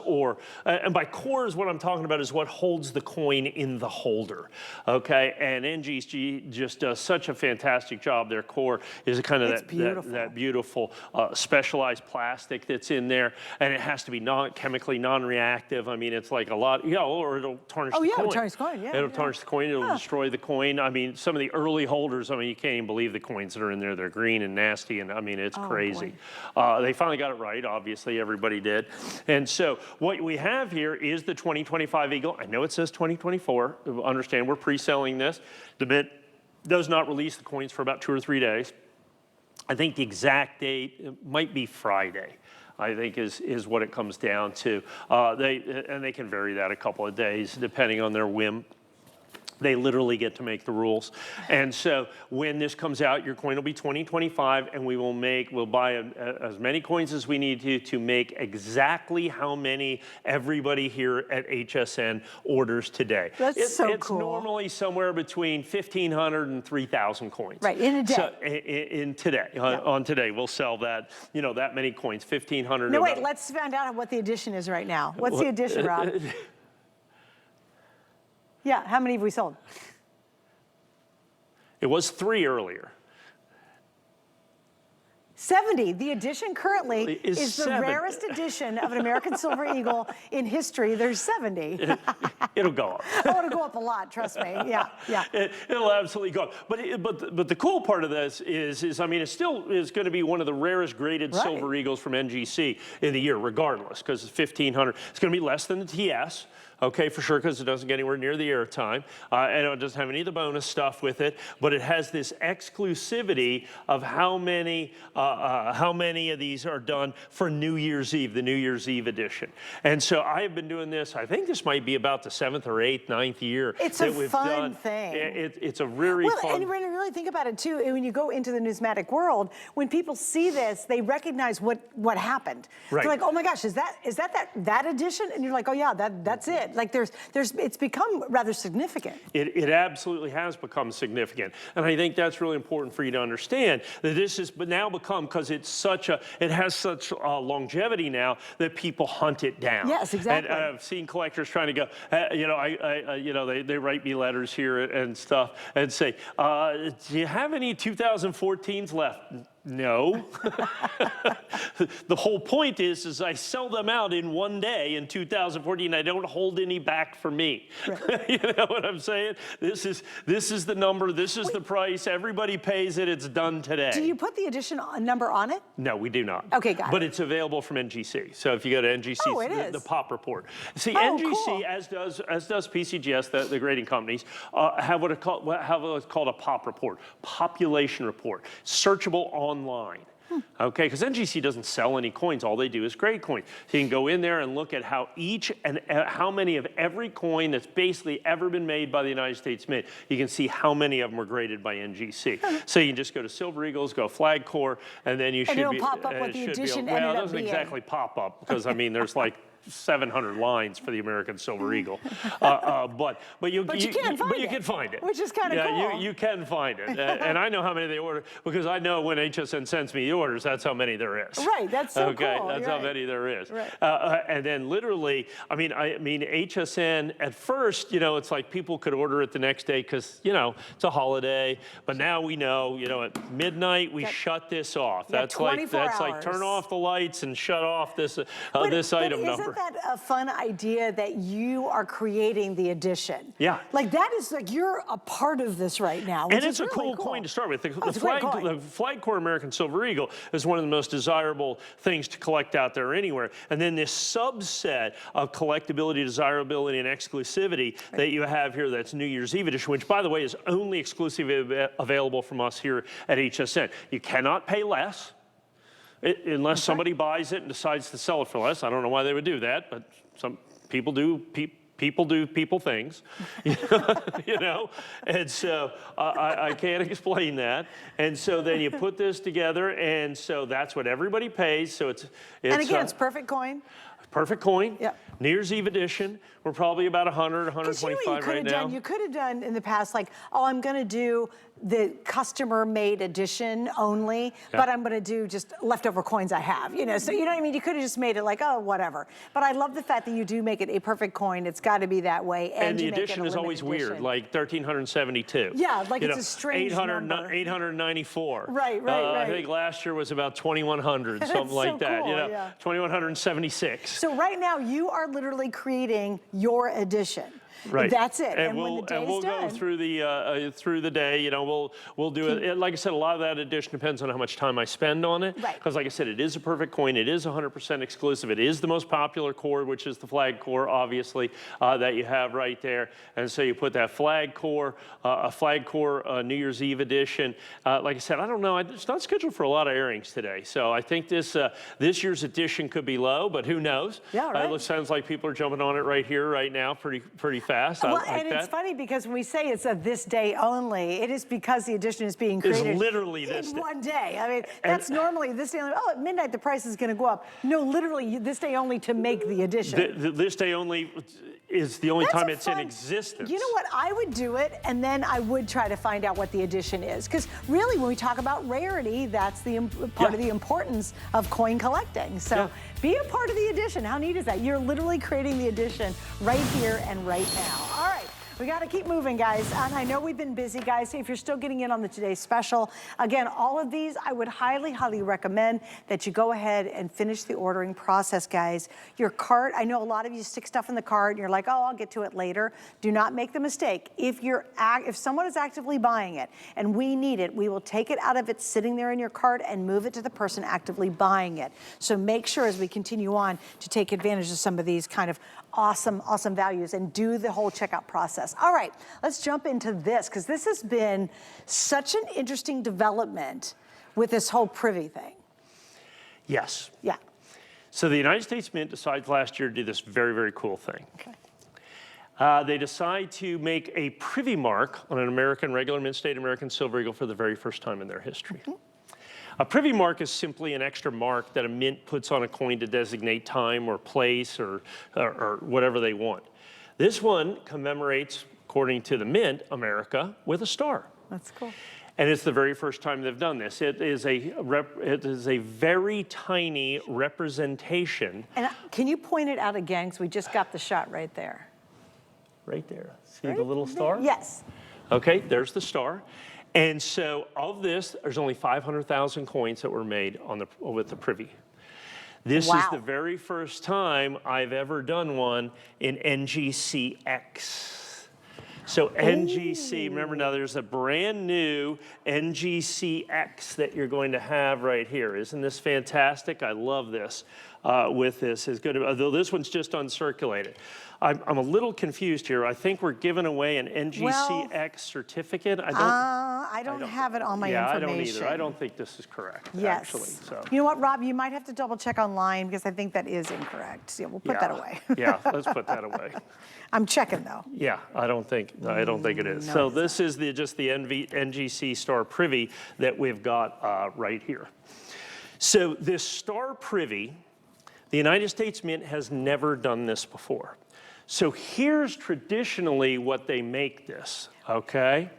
and by cores, what I'm talking about is what holds the coin in the holder. Okay. And NGC just does such a fantastic job. Their core is kind of that beautiful specialized plastic that's in there, and it has to be chemically non-reactive. I mean, it's like a lot, or it'll tarnish the coin.
It'll tarnish the coin, yeah.
It'll tarnish the coin, it'll destroy the coin. I mean, some of the early holders, I mean, you can't even believe the coins that are in there. They're green and nasty, and I mean, it's crazy. They finally got it right, obviously, everybody did. And so what we have here is the 2025 Eagle. I know it says 2024. Understand, we're pre-selling this. The Mint does not release the coins for about 2 or 3 days. I think the exact date might be Friday, I think is what it comes down to. They can vary that a couple of days depending on their whim. They literally get to make the rules. And so when this comes out, your coin will be 2025, and we'll buy as many coins as we need to make exactly how many everybody here at HSN orders today.
It's so
cool. It's normally somewhere between 1,500 and 3,000 coins.
Right, in a day.
So on today, we'll sell that, that many coins, 1,500.
No, wait, let's find out what the edition is right now. What's the edition, Rob? Yeah, how many have we sold?
It was 3 earlier.
70. The edition currently is the
7.
rarest edition of an American Silver Eagle in history. There's 70.
It'll go up.
Oh, it'll go up a lot, trust me. Yeah, yeah.
It'll absolutely go up. But the cool part of this is I mean, it still is going to be one of the rarest graded Silver Eagles from NGC in the year, regardless, because it's 1,500. It's going to be less than the TS. Okay, for sure, because it doesn't get anywhere near the airtime, and it doesn't have any of the bonus stuff with it. But it has this exclusivity of how many of these are done for New Year's Eve, the New Year's Eve edition. And so I have been doing this. I think this might be about the 7th or 8th, 9th year.
It's a fun thing.
It's a really fun.
And when you really think about it too, when you go into the numismatic world, when people see this, they recognize what happened.
Right.
They're like, oh my gosh, is that edition? And you're like, oh yeah, that's it. Like it's become rather significant.
It absolutely has become significant. And I think that's really important for you to understand that this has now become, because it has such longevity now that people hunt it down.
Yes, exactly.
And I've seen collectors trying to go, they write me letters here and stuff and say, do you have any 2014s left? No. The whole point is I sell them out in one day in 2014. I don't hold any back for me. Right. You know what I'm saying? This is the number. This is the price. Everybody pays it. It's done today.
Do you put the edition number on it?
No, we do not.
Okay, got it.
But it's available from NGC. So if you go to NGC, the pop report. See, NGC,
cool.
as does PCGS, the grading companies, have what's called a pop report, population report, searchable online. Okay, because NGC doesn't sell any coins. All they do is grade coins. So you can go in there and look at how how many of every coin that's basically ever been made by the United States Mint. You can see how many of them were graded by NGC. So you can just go to Silver Eagles, go Flag Corps, and then you should
it'll pop up what the edition
well,
ended
it
up
doesn't
being.
exactly pop up because I mean there's like 700 lines for the American Silver Eagle, but you can find it,
which is kind of cool.
Yeah, you can find it, and I know how many they order because I know when HSN sends me the orders, that's how many there is.
Right, that's so
okay,
cool.
that's how many there is.
Right.
And then literally, I mean HSN at first, it's like people could order it the next day because it's a holiday, but now we know, at midnight we shut this off. That's like turn off the lights and shut off this item number.
Isn't that a fun idea that you are creating the edition?
Yeah.
Like that is like you're a part of this right now.
And it's a really cool coin to start with. The Flag Corps American Silver Eagle is one of the most desirable things to collect out there anywhere. And then this subset of collectability, desirability, and exclusivity that you have here, that's New Year's Eve edition, which by the way is only exclusively available from us here at HSN. You cannot pay less. Unless somebody buys it and decides to sell it for less. I don't know why they would do that, but some people do. People do people things, and so I can't explain that. And so then you put this together, and so that's what everybody pays. So it's
and again, it's perfect coin.
Perfect coin.
Yep.
New Year's Eve edition. We're probably about 100, 125 right now.
You could have done in the past, like, oh, I'm going to do the customer-made edition only, but I'm going to do just leftover coins I have, So you know what I mean? You could have just made it like, oh, whatever. But I love the fact that you do make it a perfect coin. It's got to be that way.
And the edition is always weird, like 1372.
Yeah, like it's a strange number.
894.
Right.
I think last year was about 2100, something like that.
Cool,
2176.
So right now you are literally creating your edition.
Right.
That's it.
And
when the day's
we'll
done,
go through the day. We'll do it. Like I said, a lot of that edition depends on how much time I spend on it.
Right.
Because like I said, it is a perfect coin. It is 100% exclusive. It is the most popular core, which is the Flag Corps, obviously, that you have right there. And so you put that Flag Corps, a Flag Corps New Year's Eve edition. Like I said, I don't know. It's not scheduled for a lot of airings today. So I think this year's edition could be low, but who knows?
Yeah, right.
It sounds like people are jumping on it right here, right now, pretty fast.
Well, and it's funny because when we say it's a this day only, it is because the edition is being created
it's literally this
in one day. I mean, that's normally this day only. Oh, at midnight the price is going to go up. No, literally this day only to make the edition.
This day only is the only time it's in existence.
You know what? I would do it, and then I would try to find out what the edition is. Because really, when we talk about rarity, that's the part of the importance of coin collecting. So be a part of the edition. How neat is that? You're literally creating the edition right here and right now. All right. We got to keep moving, guys. And I know we've been busy, guys. If you're still getting in on the today's special, again, all of these, I would highly, highly recommend that you go ahead and finish the ordering process, guys. Your cart, I know a lot of you stick stuff in the cart and you're like, oh, I'll get to it later. Do not make the mistake. If someone is actively buying it and we need it, we will take it out of it sitting there in your cart and move it to the person actively buying it. So make sure as we continue on to take advantage of some of these kind of awesome, awesome values and do the whole checkout process. All right, let's jump into this because this has been such an interesting development with this whole privy thing.
Yes.
Yeah.
So the United States Mint decided last year to do this very, very cool thing.
Okay.
They decide to make a privy mark on an American regular mint state American silver eagle for the very first time in their history. A privy mark is simply an extra mark that a mint puts on a coin to designate time or place or whatever they want. This one commemorates, according to the Mint, America with a star.
That's cool.
And it's the very first time they've done this. It is a very tiny representation.
And can you point it out again? Because we just got the shot right there.
Right there. See the little star?
Yes.
Okay, there's the star. And so of this, there's only 500,000 coins that were made with the privy. This is the very first time I've ever done one in NGCX. So NGC, remember now there's a brand new NGCX that you're going to have right here. Isn't this fantastic? I love this with this. It's good, although this one's just uncirculated. I'm a little confused here. I think we're giving away an NGCX certificate.
I don't have it on my information.
Yeah, I don't either. I don't think this is correct,
yes.
actually. So.
You know what, Rob? You might have to double check online because I think that is incorrect. So we'll put that away.
Yeah, let's put that away.
I'm checking though.
Yeah, I don't think it is.
No,
so this is just the NGC Star Privy that we've got right here. So this Star Privy, the United States Mint has never done this before. So here's traditionally what they make this, okay?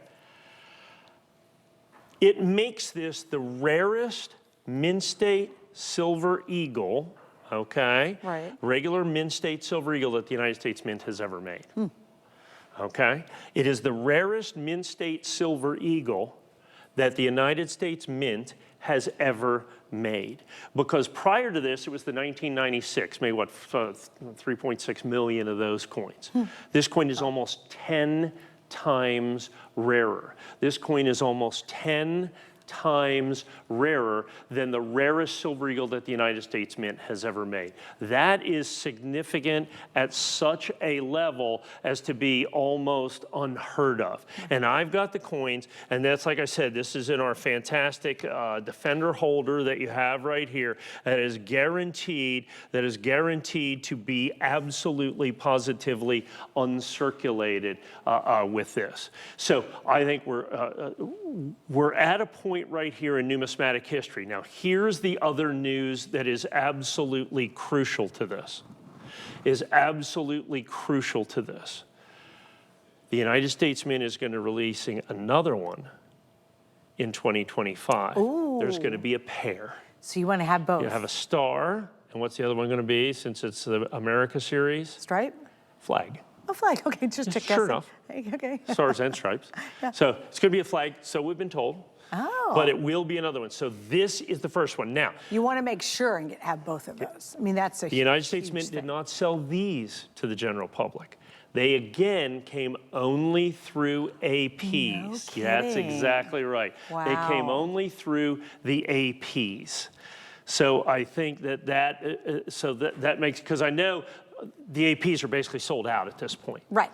It makes this the rarest mint state silver eagle, okay?
Right.
Regular mint state silver eagle that the United States Mint has ever made. Okay? It is the rarest mint state silver eagle that the United States Mint has ever made. Because prior to this, it was the 1996, made what, 3.6 million of those coins. This coin is almost 10 times rarer. This coin is almost 10 times rarer than the rarest silver eagle that the United States Mint has ever made. That is significant at such a level as to be almost unheard of. And I've got the coins, and that's, like I said, this is in our fantastic Defender holder that you have right here that is guaranteed to be absolutely, positively uncirculated with this. So I think we're at a point right here in numismatic history. Now, here's the other news that is absolutely crucial to this. The United States Mint is going to be releasing another one in 2025.
Ooh.
There's going to be a pair.
So you want to have both?
You have a star, and what's the other one going to be since it's the America series?
Stripe?
Flag.
A flag, okay, just check
Sure enough.
Okay.
Stars and stripes. Yeah. So it's going to be a flag, so we've been told.
Oh.
But it will be another one. So this is the first one. Now,
you want to make sure and have both of those. I mean, that's a
the United States Mint did not sell these to the general public. They again came only through APs.
No kidding.
That's exactly right.
Wow.
They came only through the APs. So I think that makes, because I know the APs are basically sold out at this point.
Right.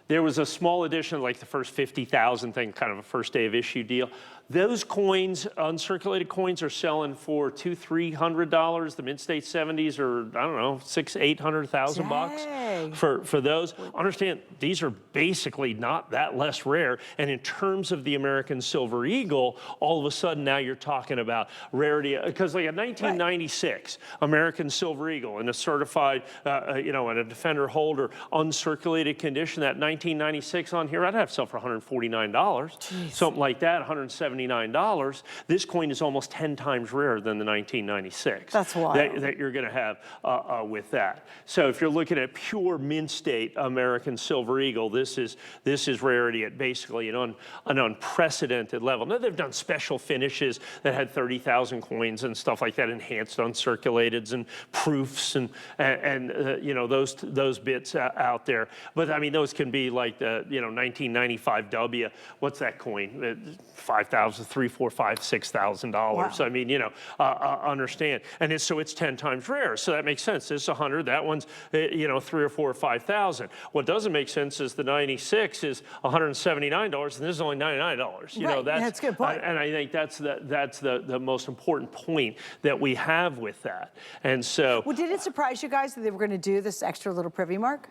There was a small edition, like the first 50,000 thing, kind of a first day of issue deal. Those coins, uncirculated coins, are selling for $200-300. The mid-state 70s are, I don't know, $600,000-800,000 bucks for those. Understand, these are basically not that less rare. And in terms of the American Silver Eagle, all of a sudden now you're talking about rarity, because like a 1996 American Silver Eagle in a certified, in a Defender holder, uncirculated condition, that 1996 on here, I'd have to sell for $149, something like that, $170. $179, this coin is almost 10 times rarer than the 1996.
That's wild.
That you're going to have with that. So if you're looking at pure mint state American Silver Eagle, this is rarity at basically an unprecedented level. Now they've done special finishes that had 30,000 coins and stuff like that, enhanced uncirculateds and proofs and you know, those bits out there. But I mean, those can be like the 1995 W. What's that coin? $5,000, $3,000, $4,000, $5,000, $6,000.
Wow.
I mean, understand. And so it's 10 times rarer. So that makes sense. This is 100. That one's 3 or 4 or 5,000. What doesn't make sense is the 96 is $179, and this is only $99. You know,
that's a good point.
And I think that's the most important point that we have with that. And so,
well, did it surprise you guys that they were going to do this extra little privy mark?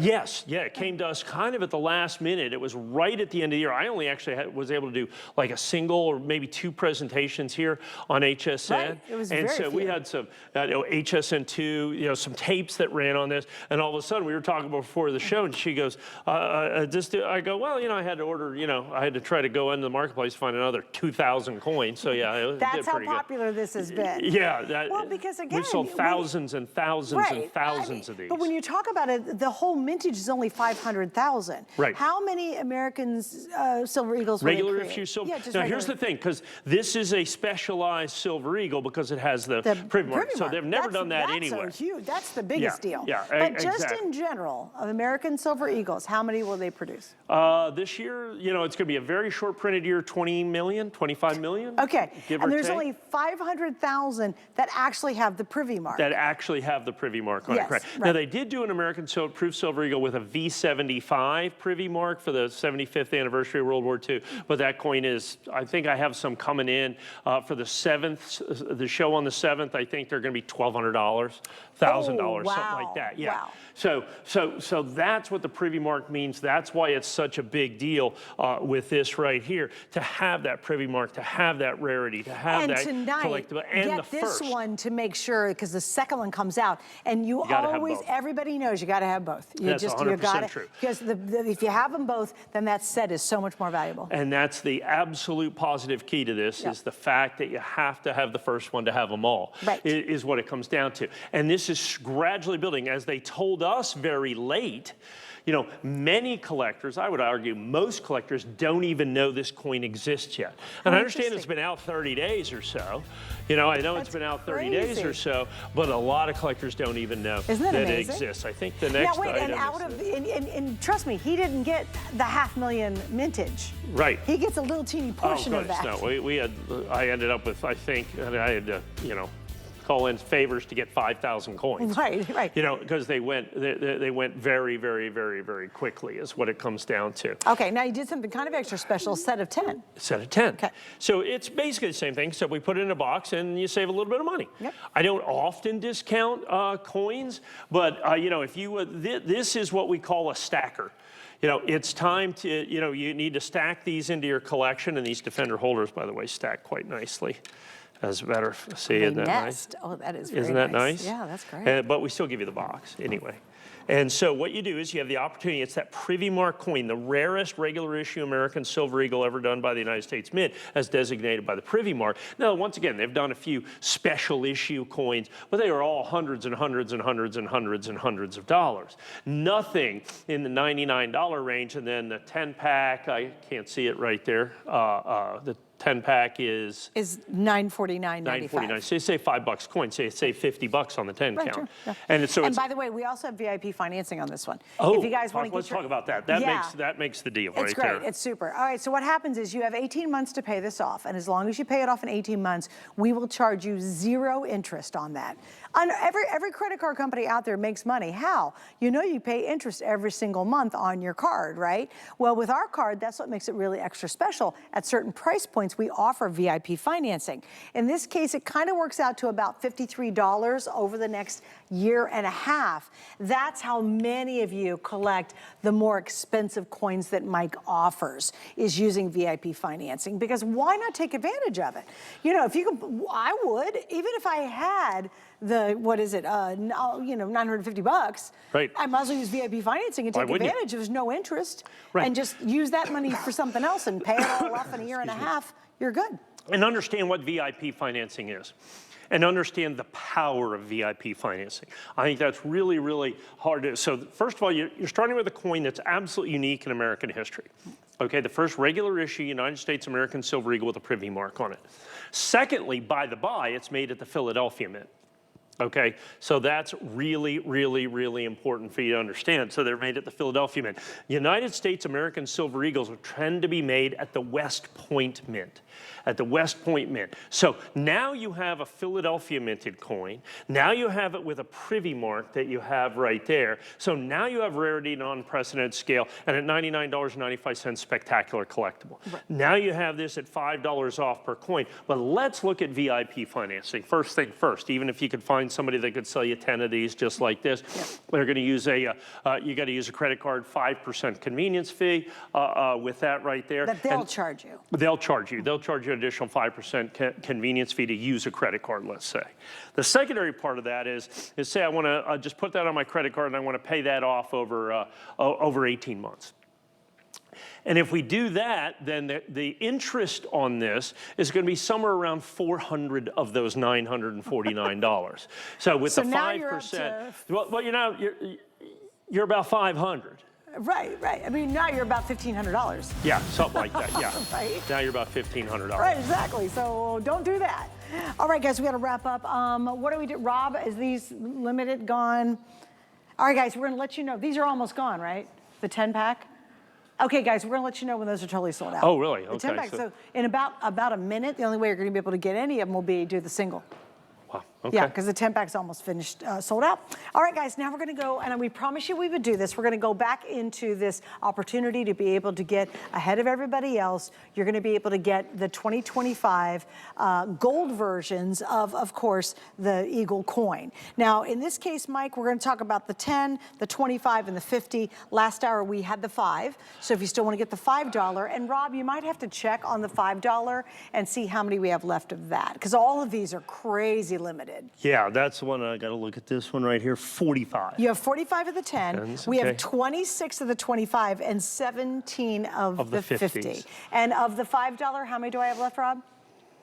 Yes, yeah, it came to us kind of at the last minute. It was right at the end of the year. I only actually was able to do like a single or maybe 2 presentations here on HSN.
Right. It was
and
very
so we
few.
had some HSN2, some tapes that ran on this. And all of a sudden we were talking before the show and she goes, I go, well, I had to order, I had to try to go into the marketplace to find another 2,000 coins. So yeah, it
That's
did
how
pretty
popular this has been.
good. Yeah.
Well, because again,
we've sold thousands and thousands and thousands of these.
But when you talk about it, the whole mintage is only 500,000.
Right.
How many Americans Silver Eagles will
Regular
they create?
issue silver.
Yeah, just
now
regular.
here's the thing, because this is a specialized Silver Eagle because it has the privy mark. So they've never done that anywhere.
That's huge. That's the biggest deal.
Yeah,
but just
exactly.
in general, of American Silver Eagles, how many will they produce?
This year, it's going to be a very short printed year, 20 million, 25 million.
Okay,
give
and
or
there's
take.
only 500,000 that actually have the privy mark.
That actually have the privy mark on
Yes,
it, correct.
right.
Now, they did do an American Proof Silver Eagle with a V75 privy mark for the 75th anniversary of World War II, but that coin is, I think I have some coming in for the 7th, the show on the 7th, I think they're going to be $1,200, $1,000,
wow.
something like that, yeah.
Wow.
So that's what the privy mark means. That's why it's such a big deal with this right here, to have that privy mark, to have that rarity, to have
And
that
tonight,
collectible, and
get
the
this
first.
one to make sure, because the second one comes out, and you
gotta have
always,
both.
everybody knows you got to have both. You
That's 100% true.
Because if you have them both, then that set is so much more valuable.
And that's the absolute positive key to this,
Yep.
is the fact that you have to have the first one to have them all,
Right.
is what it comes down to. And this is gradually building. As they told us very late, many collectors, I would argue most collectors, don't even know this coin exists yet. And I understand it's been out 30 days or so. I know it's been out 30 days or so, but a lot of collectors don't even know
Isn't that
it
amazing?
exists. I think the next
Now wait,
item
and out
is
of, and trust me, he didn't get the 500,000 mintage.
right.
He gets a little teeny portion of that.
No, I ended up with, I think, and I had to, call in favors to get 5,000 coins.
Right.
Because they went very, very, very, very quickly is what it comes down to.
Okay, now you did something kind of extra special, set of 10.
Set of 10.
Okay.
So it's basically the same thing, except we put it in a box and you save a little bit of money.
Yep.
I don't often discount coins, but if you, this is what we call a stacker. It's time to, you need to stack these into your collection, and these Defender holders, by the way, stack quite nicely. As better, see, isn't that nice?
Oh, that is very
Isn't that nice?
Yeah, that's great.
But we still give you the box anyway. And so what you do is you have the opportunity, it's that privy mark coin, the rarest regular issue American Silver Eagle ever done by the United States Mint, as designated by the privy mark. Now, once again, they've done a few special issue coins, but they are all hundreds and hundreds and hundreds and hundreds and hundreds of dollars. Nothing in the $99 range, and then the 10-pack, I can't see it right there, the 10-pack is
$949.95.
$9.49. So you save $5 coin. Say $50 on the 10
Right,
count.
sure, yeah.
And
by the way, we also have VIP financing on this one.
Oh,
if you guys want to
let's talk about that. That makes the deal
It's
right
great.
there.
It's super. All right, so what happens is you have 18 months to pay this off, and as long as you pay it off in 18 months, we will charge you 0 interest on that. Every credit card company out there makes money. How? You pay interest every single month on your card, right? Well, with our card, that's what makes it really extra special. At certain price points, we offer VIP financing. In this case, it kind of works out to about $53 over the next year and a half. That's how many of you collect the more expensive coins that Mike offers, is using VIP financing, because why not take advantage of it? If you can, I would, even if I had what is it, you know, 950 bucks.
Right.
I might as well use VIP financing and take
wouldn't you?
advantage. There's no interest.
Right.
And just use that money for something else and pay it all off in a year and a half. You're good.
And understand what VIP financing is. And understand the power of VIP financing. I think that's really, really hard to, so first of all, you're starting with a coin that's absolutely unique in American history. Okay, the first regular issue United States American silver eagle with a privy mark on it. Secondly, by the by, it's made at the Philadelphia Mint. Okay, so that's really, really, really important for you to understand. So they're made at the Philadelphia Mint. United States American silver eagles tend to be made at the West Point Mint. At the West Point Mint. So now you have a Philadelphia minted coin. Now you have it with a privy mark that you have right there. So now you have rarity and unprecedented scale, and at $99.95 spectacular collectible. Right. Now you have this at $5 off per coin. But let's look at VIP financing. First thing first, even if you could find somebody that could sell you 10 of these just like this, they're going to use you got to use a credit card, 5% convenience fee with that right there.
That they'll charge you.
They'll charge you. They'll charge you an additional 5% convenience fee to use a credit card, let's say. The secondary part of that is say I want to just put that on my credit card and I want to pay that off over 18 months. And if we do that, then the interest on this is going to be somewhere around 400 of those $949. So with the 5%, well, you're about 500.
Right, right. I mean, now you're about $1,500.
Yeah, something like that, yeah.
Right.
Now you're about $1,500.
Right, exactly. So don't do that. All right, guys, we got to wrap up. What do we do? Rob, is these limited gone? All right, guys, we're going to let you know. These are almost gone, right? The 10-pack? Okay, guys, we're going to let you know when those are totally sold out.
Oh, really?
The
Okay.
10-pack. So in about a minute, the only way you're going to be able to get any of them will be do the single.
Wow, okay.
Yeah, because the 10-pack's almost finished, sold out. All right, guys, now we're going to go, and we promised you we would do this. We're going to go back into this opportunity to be able to get ahead of everybody else. You're going to be able to get the 2025 gold versions of course, the Eagle coin. Now, in this case, Mike, we're going to talk about the 10, the 25, and the 50. Last hour, we had the 5. So if you still want to get the $5, and Rob, you might have to check on the $5 and see how many we have left of that, because all of these are crazy limited.
Yeah, that's the one. I got to look at this one right here, 45.
You have 45 of the 10.
Tens,
we
okay.
have 26 of the 25 and 17 of the 50.
50s.
And of the $5, how many do I have left, Rob?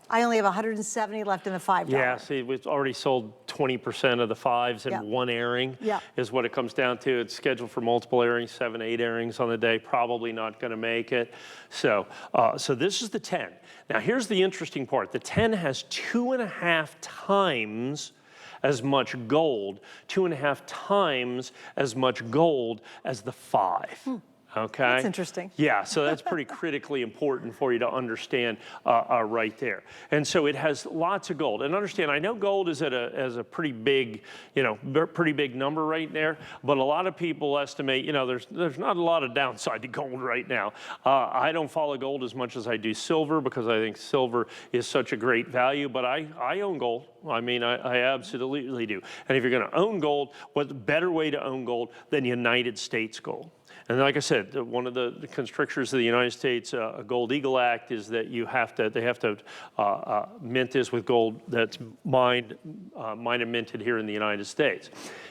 I only have 170 left in the $5.
Yeah, see, we've already sold 20% of the 5s in one airing is what it comes down to. It's scheduled for multiple airings, 7, 8 airings on the day, probably not going to make it. So, so this is the 10. Now, here's the interesting part. The 10 has 2.5 times as much gold, 2.5 times as much gold as the 5. Okay.
That's interesting.
Yeah, so that's pretty critically important for you to understand right there. And so it has lots of gold. And understand, I know gold is at a pretty big, pretty big number right there, but a lot of people estimate, there's not a lot of downside to gold right now. I don't follow gold as much as I do silver because I think silver is such a great value, but I own gold. I mean, I absolutely do. And if you're going to own gold, what's a better way to own gold than United States gold? And like I said, one of the constrictures of the United States Gold Eagle Act is that they have to mint this with gold that's mined and minted here in the United States.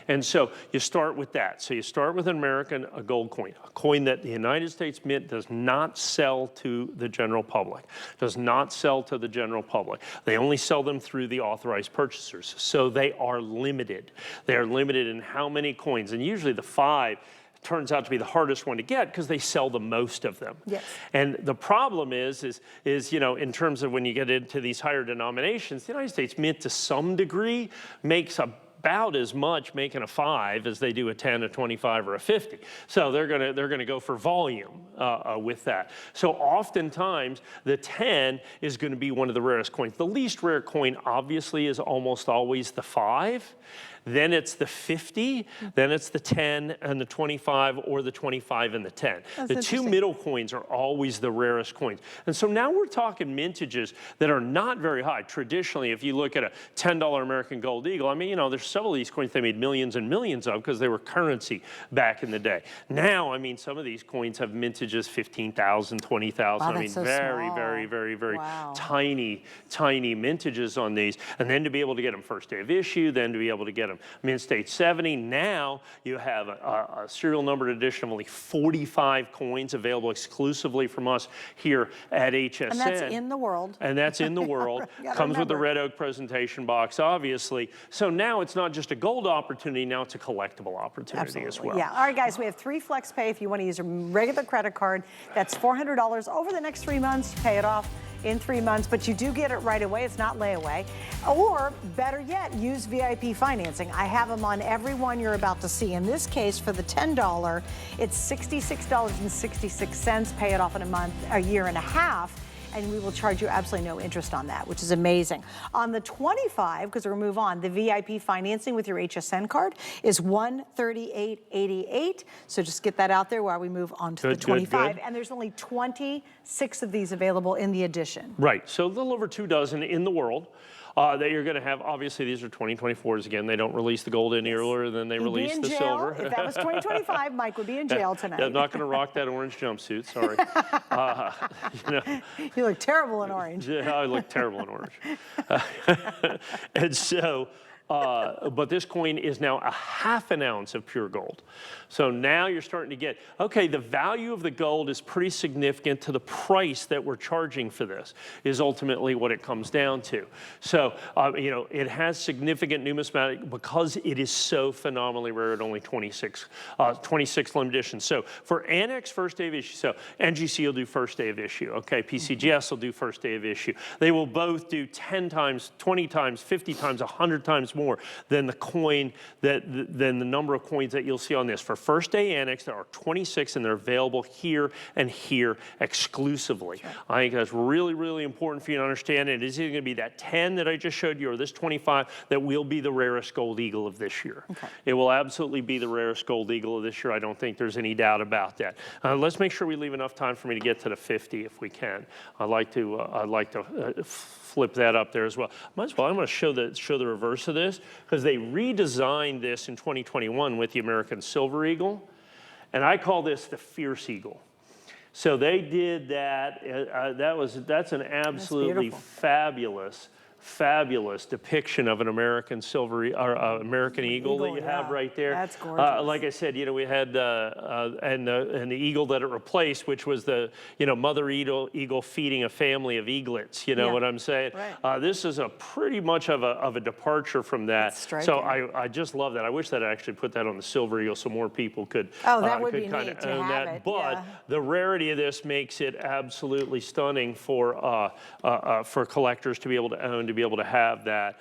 And so you start with that. So you start with an American gold coin, a coin that the United States Mint does not sell to the general public, does not sell to the general public. They only sell them through the authorized purchasers. So they are limited. They are limited in how many coins. And usually the 5 turns out to be the hardest one to get because they sell the most of them.
Yes.
And the problem is in terms of when you get into these higher denominations, the United States Mint to some degree makes about as much making a 5 as they do a 10, a 25, or a 50. So they're gonna go for volume with that. So oftentimes the 10 is going to be one of the rarest coins. The least rare coin obviously is almost always the 5. then it's the 50, then it's the 10 and the 25, or the 25 and the 10. The two middle coins are always the rarest coins. And so now we're talking mintages that are not very high. Traditionally, if you look at a $10 American Gold Eagle, I mean, you know, there's several of these coins they made millions and millions of because they were currency back in the day. Now, I mean, some of these coins have mintages 15,000, 20,000.
Wow,
I mean,
so
very,
small.
very tiny mintages on these. And then to be able to get them first day of issue, then to be able to get them mint state 70. Now you have a serial numbered edition of only 45 coins available exclusively from us here at HSN.
And that's in the world.
And that's in the world. Comes with the red oak presentation box, obviously. So now it's not just a gold opportunity, now it's a collectible opportunity as well.
Yeah. All right, guys, we have 3 flex pay if you want to use a regular credit card. That's $400 over the next 3 months. You pay it off in 3 months, but you do get it right away. It's not layaway. Or better yet, use VIP financing. I have them on every one you're about to see. In this case, for the $10, it's $66.66. Pay it off in a year and a half. And we will charge you absolutely no interest on that, which is amazing. On the 25, because we'll move on, the VIP financing with your HSN card is $138.88. So just get that out there while we move on to the 25. And there's only 26 of these available in the edition.
Right, so a little over 2 dozen in the world. That you're going to have. Obviously, these are 2024s again. They don't release the gold any earlier than they release the silver.
If that was 2025, Mike would be in jail tonight.
Yeah, I'm not going to rock that orange jumpsuit. Sorry. You know,
you look terrible in orange.
Yeah, I look terrible in orange. And so, but this coin is now a ½ an ounce of pure gold. So now you're starting to get, okay, the value of the gold is pretty significant to the price that we're charging for this, is ultimately what it comes down to. So, you know, it has significant numismatic because it is so phenomenally rare at only 26 limited editions. So for Annex, first day of issue, so NGC will do first day of issue, okay, PCGS will do first day of issue. They will both do 10 times, 20 times, 50 times, 100 times more than the coin, than the number of coins that you'll see on this. For first day Annex, there are 26 and they're available here and here exclusively. Sure. I think that's really, really important for you to understand. It is either going to be that 10 that I just showed you or this 25 that will be the rarest gold eagle of this year. Okay. It will absolutely be the rarest gold eagle of this year. I don't think there's any doubt about that. Let's make sure we leave enough time for me to get to the 50 if we can. I'd like to flip that up there as well. Might as well, I'm going to show the reverse of this because they redesigned this in 2021 with the American Silver Eagle, and I call this the Fierce Eagle. So they did that. That's an absolutely fabulous depiction of an American silver or American eagle that you have right there.
That's gorgeous.
Like I said, you know, we had and the eagle that it replaced, which was the mother eagle feeding a family of eaglets. You know what I'm saying? Right. This is a pretty much of a departure from that. So I just love that. I wish that I actually put that on the silver eagle so more people could.
Oh, that would be
kind
neat
of
to
own
have
that.
it.
But the rarity of this makes it absolutely stunning for collectors to be able to own, to be able to have that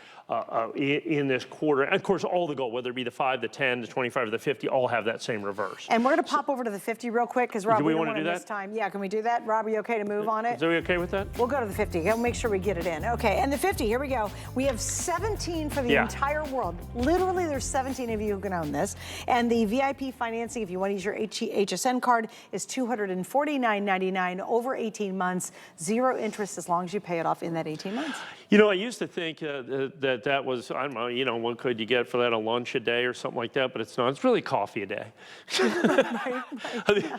in this quarter. And of course, all the gold, whether it be the 5, the 10, the 25, or the 50, all have that same reverse.
And we're going to pop over to the 50 real quick because Rob, we don't want to miss
that?
time. Yeah, can we do that? Rob, are you okay to move on it?
Is everybody okay with that?
We'll go to the 50. We'll make sure we get it in. Okay, and the 50, here we go. We have 17 for the entire world. Literally, there's 17 of you who can own this. And the VIP financing, if you want to use your HSN card, is $249.99 over 18 months. 0 interest as long as you pay it off in that 18 months.
You know, I used to think that was, I don't know, you know, what could you get for that, a lunch a day or something like that, but it's not. It's really coffee a day.
Right.
I mean,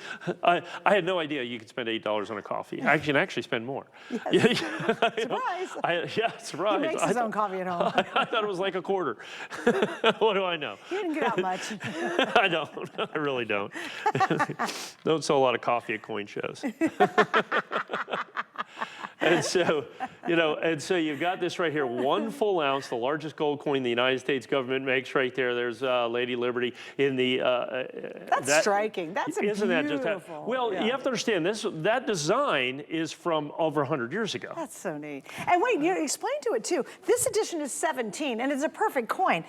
I had no idea you could spend $8 on a coffee. I can actually spend more.
Yes.
Surprise. Surprise.
He makes his own coffee at home.
I thought it was like a quarter. What do I know?
He didn't get out much.
I don't. I really don't. Don't sell a lot of coffee at coin shows. And so, you know, you've got this right here, 1 full ounce, the largest gold coin the United States government makes right there. There's Lady Liberty in the.
That's striking. That's
isn't
beautiful.
That just well, you have to understand that design is from over 100 years ago.
That's so neat. And wait, you explain to it too. This edition is 17, and it's a perfect coin.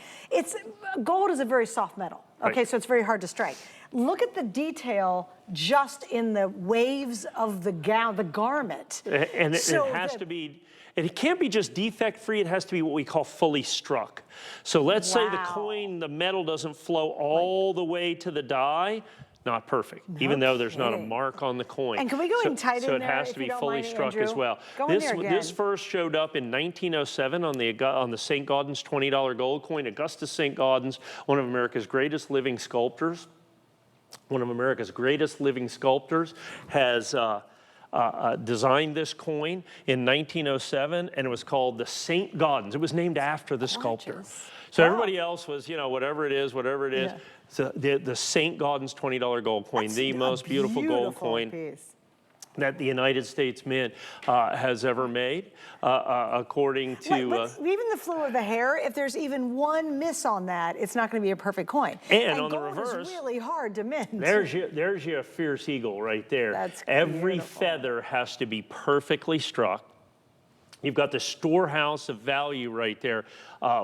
Gold is a very soft metal. Okay,
Right.
so it's very hard to strike. Look at the detail just in the waves of the gown, the garment.
And
So
it has to be, it can't be just defect free, it has to be what we call fully struck. So let's say the
Wow.
coin, the metal doesn't flow all the way to the die, not perfect, even though there's not a
kidding.
mark on the coin.
And can we go in tight
so
in
it
there,
has
if
to
you
be
don't
fully
mind,
struck
Andrew?
as well.
Go in there
This
again.
first showed up in 1907 on the St. Gaudens $20 gold coin. Augustus St. Gaudens, one of America's greatest living sculptors, has designed this coin in 1907, and it was called the St. Gaudens. It was named after the sculptor.
Gorgeous.
So
Wow.
everybody else was, whatever it is.
Yeah.
So the St. Gaudens $20 gold coin,
That's
the
a
most beautiful gold
beautiful
coin
piece.
that the United States Mint has ever made, according to...
But even the flow of the hair, if there's even one miss on that, it's not going to be a perfect coin.
And on the
gold
reverse,
is really hard to mint.
There's your fierce eagle right there.
That's
Every
beautiful.
feather has to be perfectly struck. You've got the storehouse of value right there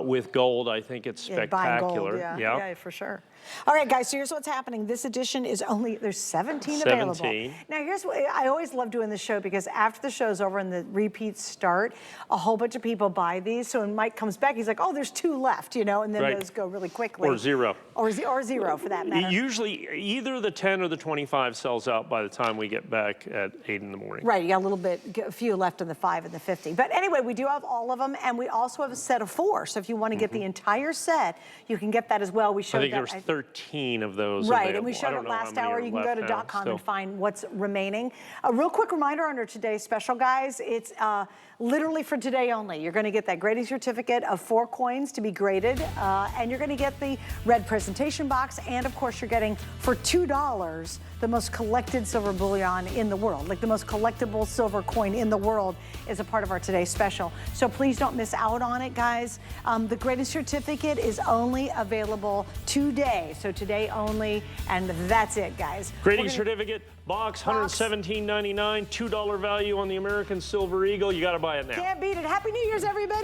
with gold. I think it's
Yeah, buying gold,
spectacular.
yeah, for sure. All right, guys, so here's what's happening. This edition is there's 17 available.
17.
Now, here's what, I always love doing this show because after the show's over and the repeats start, a whole bunch of people buy these. So when Mike comes back, he's like, oh, there's 2 left, and then
Right.
those go really quickly.
Or zero.
Or zero, for that matter.
Usually, either the 10 or the 25 sells out by the time we get back at 8 in the morning.
Right, you got a few left in the 5 and the 50. But anyway, we do have all of them, and we also have a set of 4. So if you want to get the entire set, you can get that as well. We showed
I think
that.
there's 13 of those
Right,
available.
and we
I
showed
don't
it
know how
last
many
hour.
are
You can go
left
to
now,
.com
so.
and find what's remaining. A real quick reminder under today's special, guys, it's literally for today only. You're going to get that grading certificate of 4 coins to be graded, and you're going to get the red presentation box, and of course you're getting for $2 the most collected silver bullion in the world. Like the most collectible silver coin in the world is a part of our today's special. So please don't miss out on it, guys. The grading certificate is only available today. So today only, and that's it, guys.
Grading certificate, box, $117.99, $2 value on the American Silver Eagle. You got to buy it now.
Can't beat it. Happy New Year's, everybody.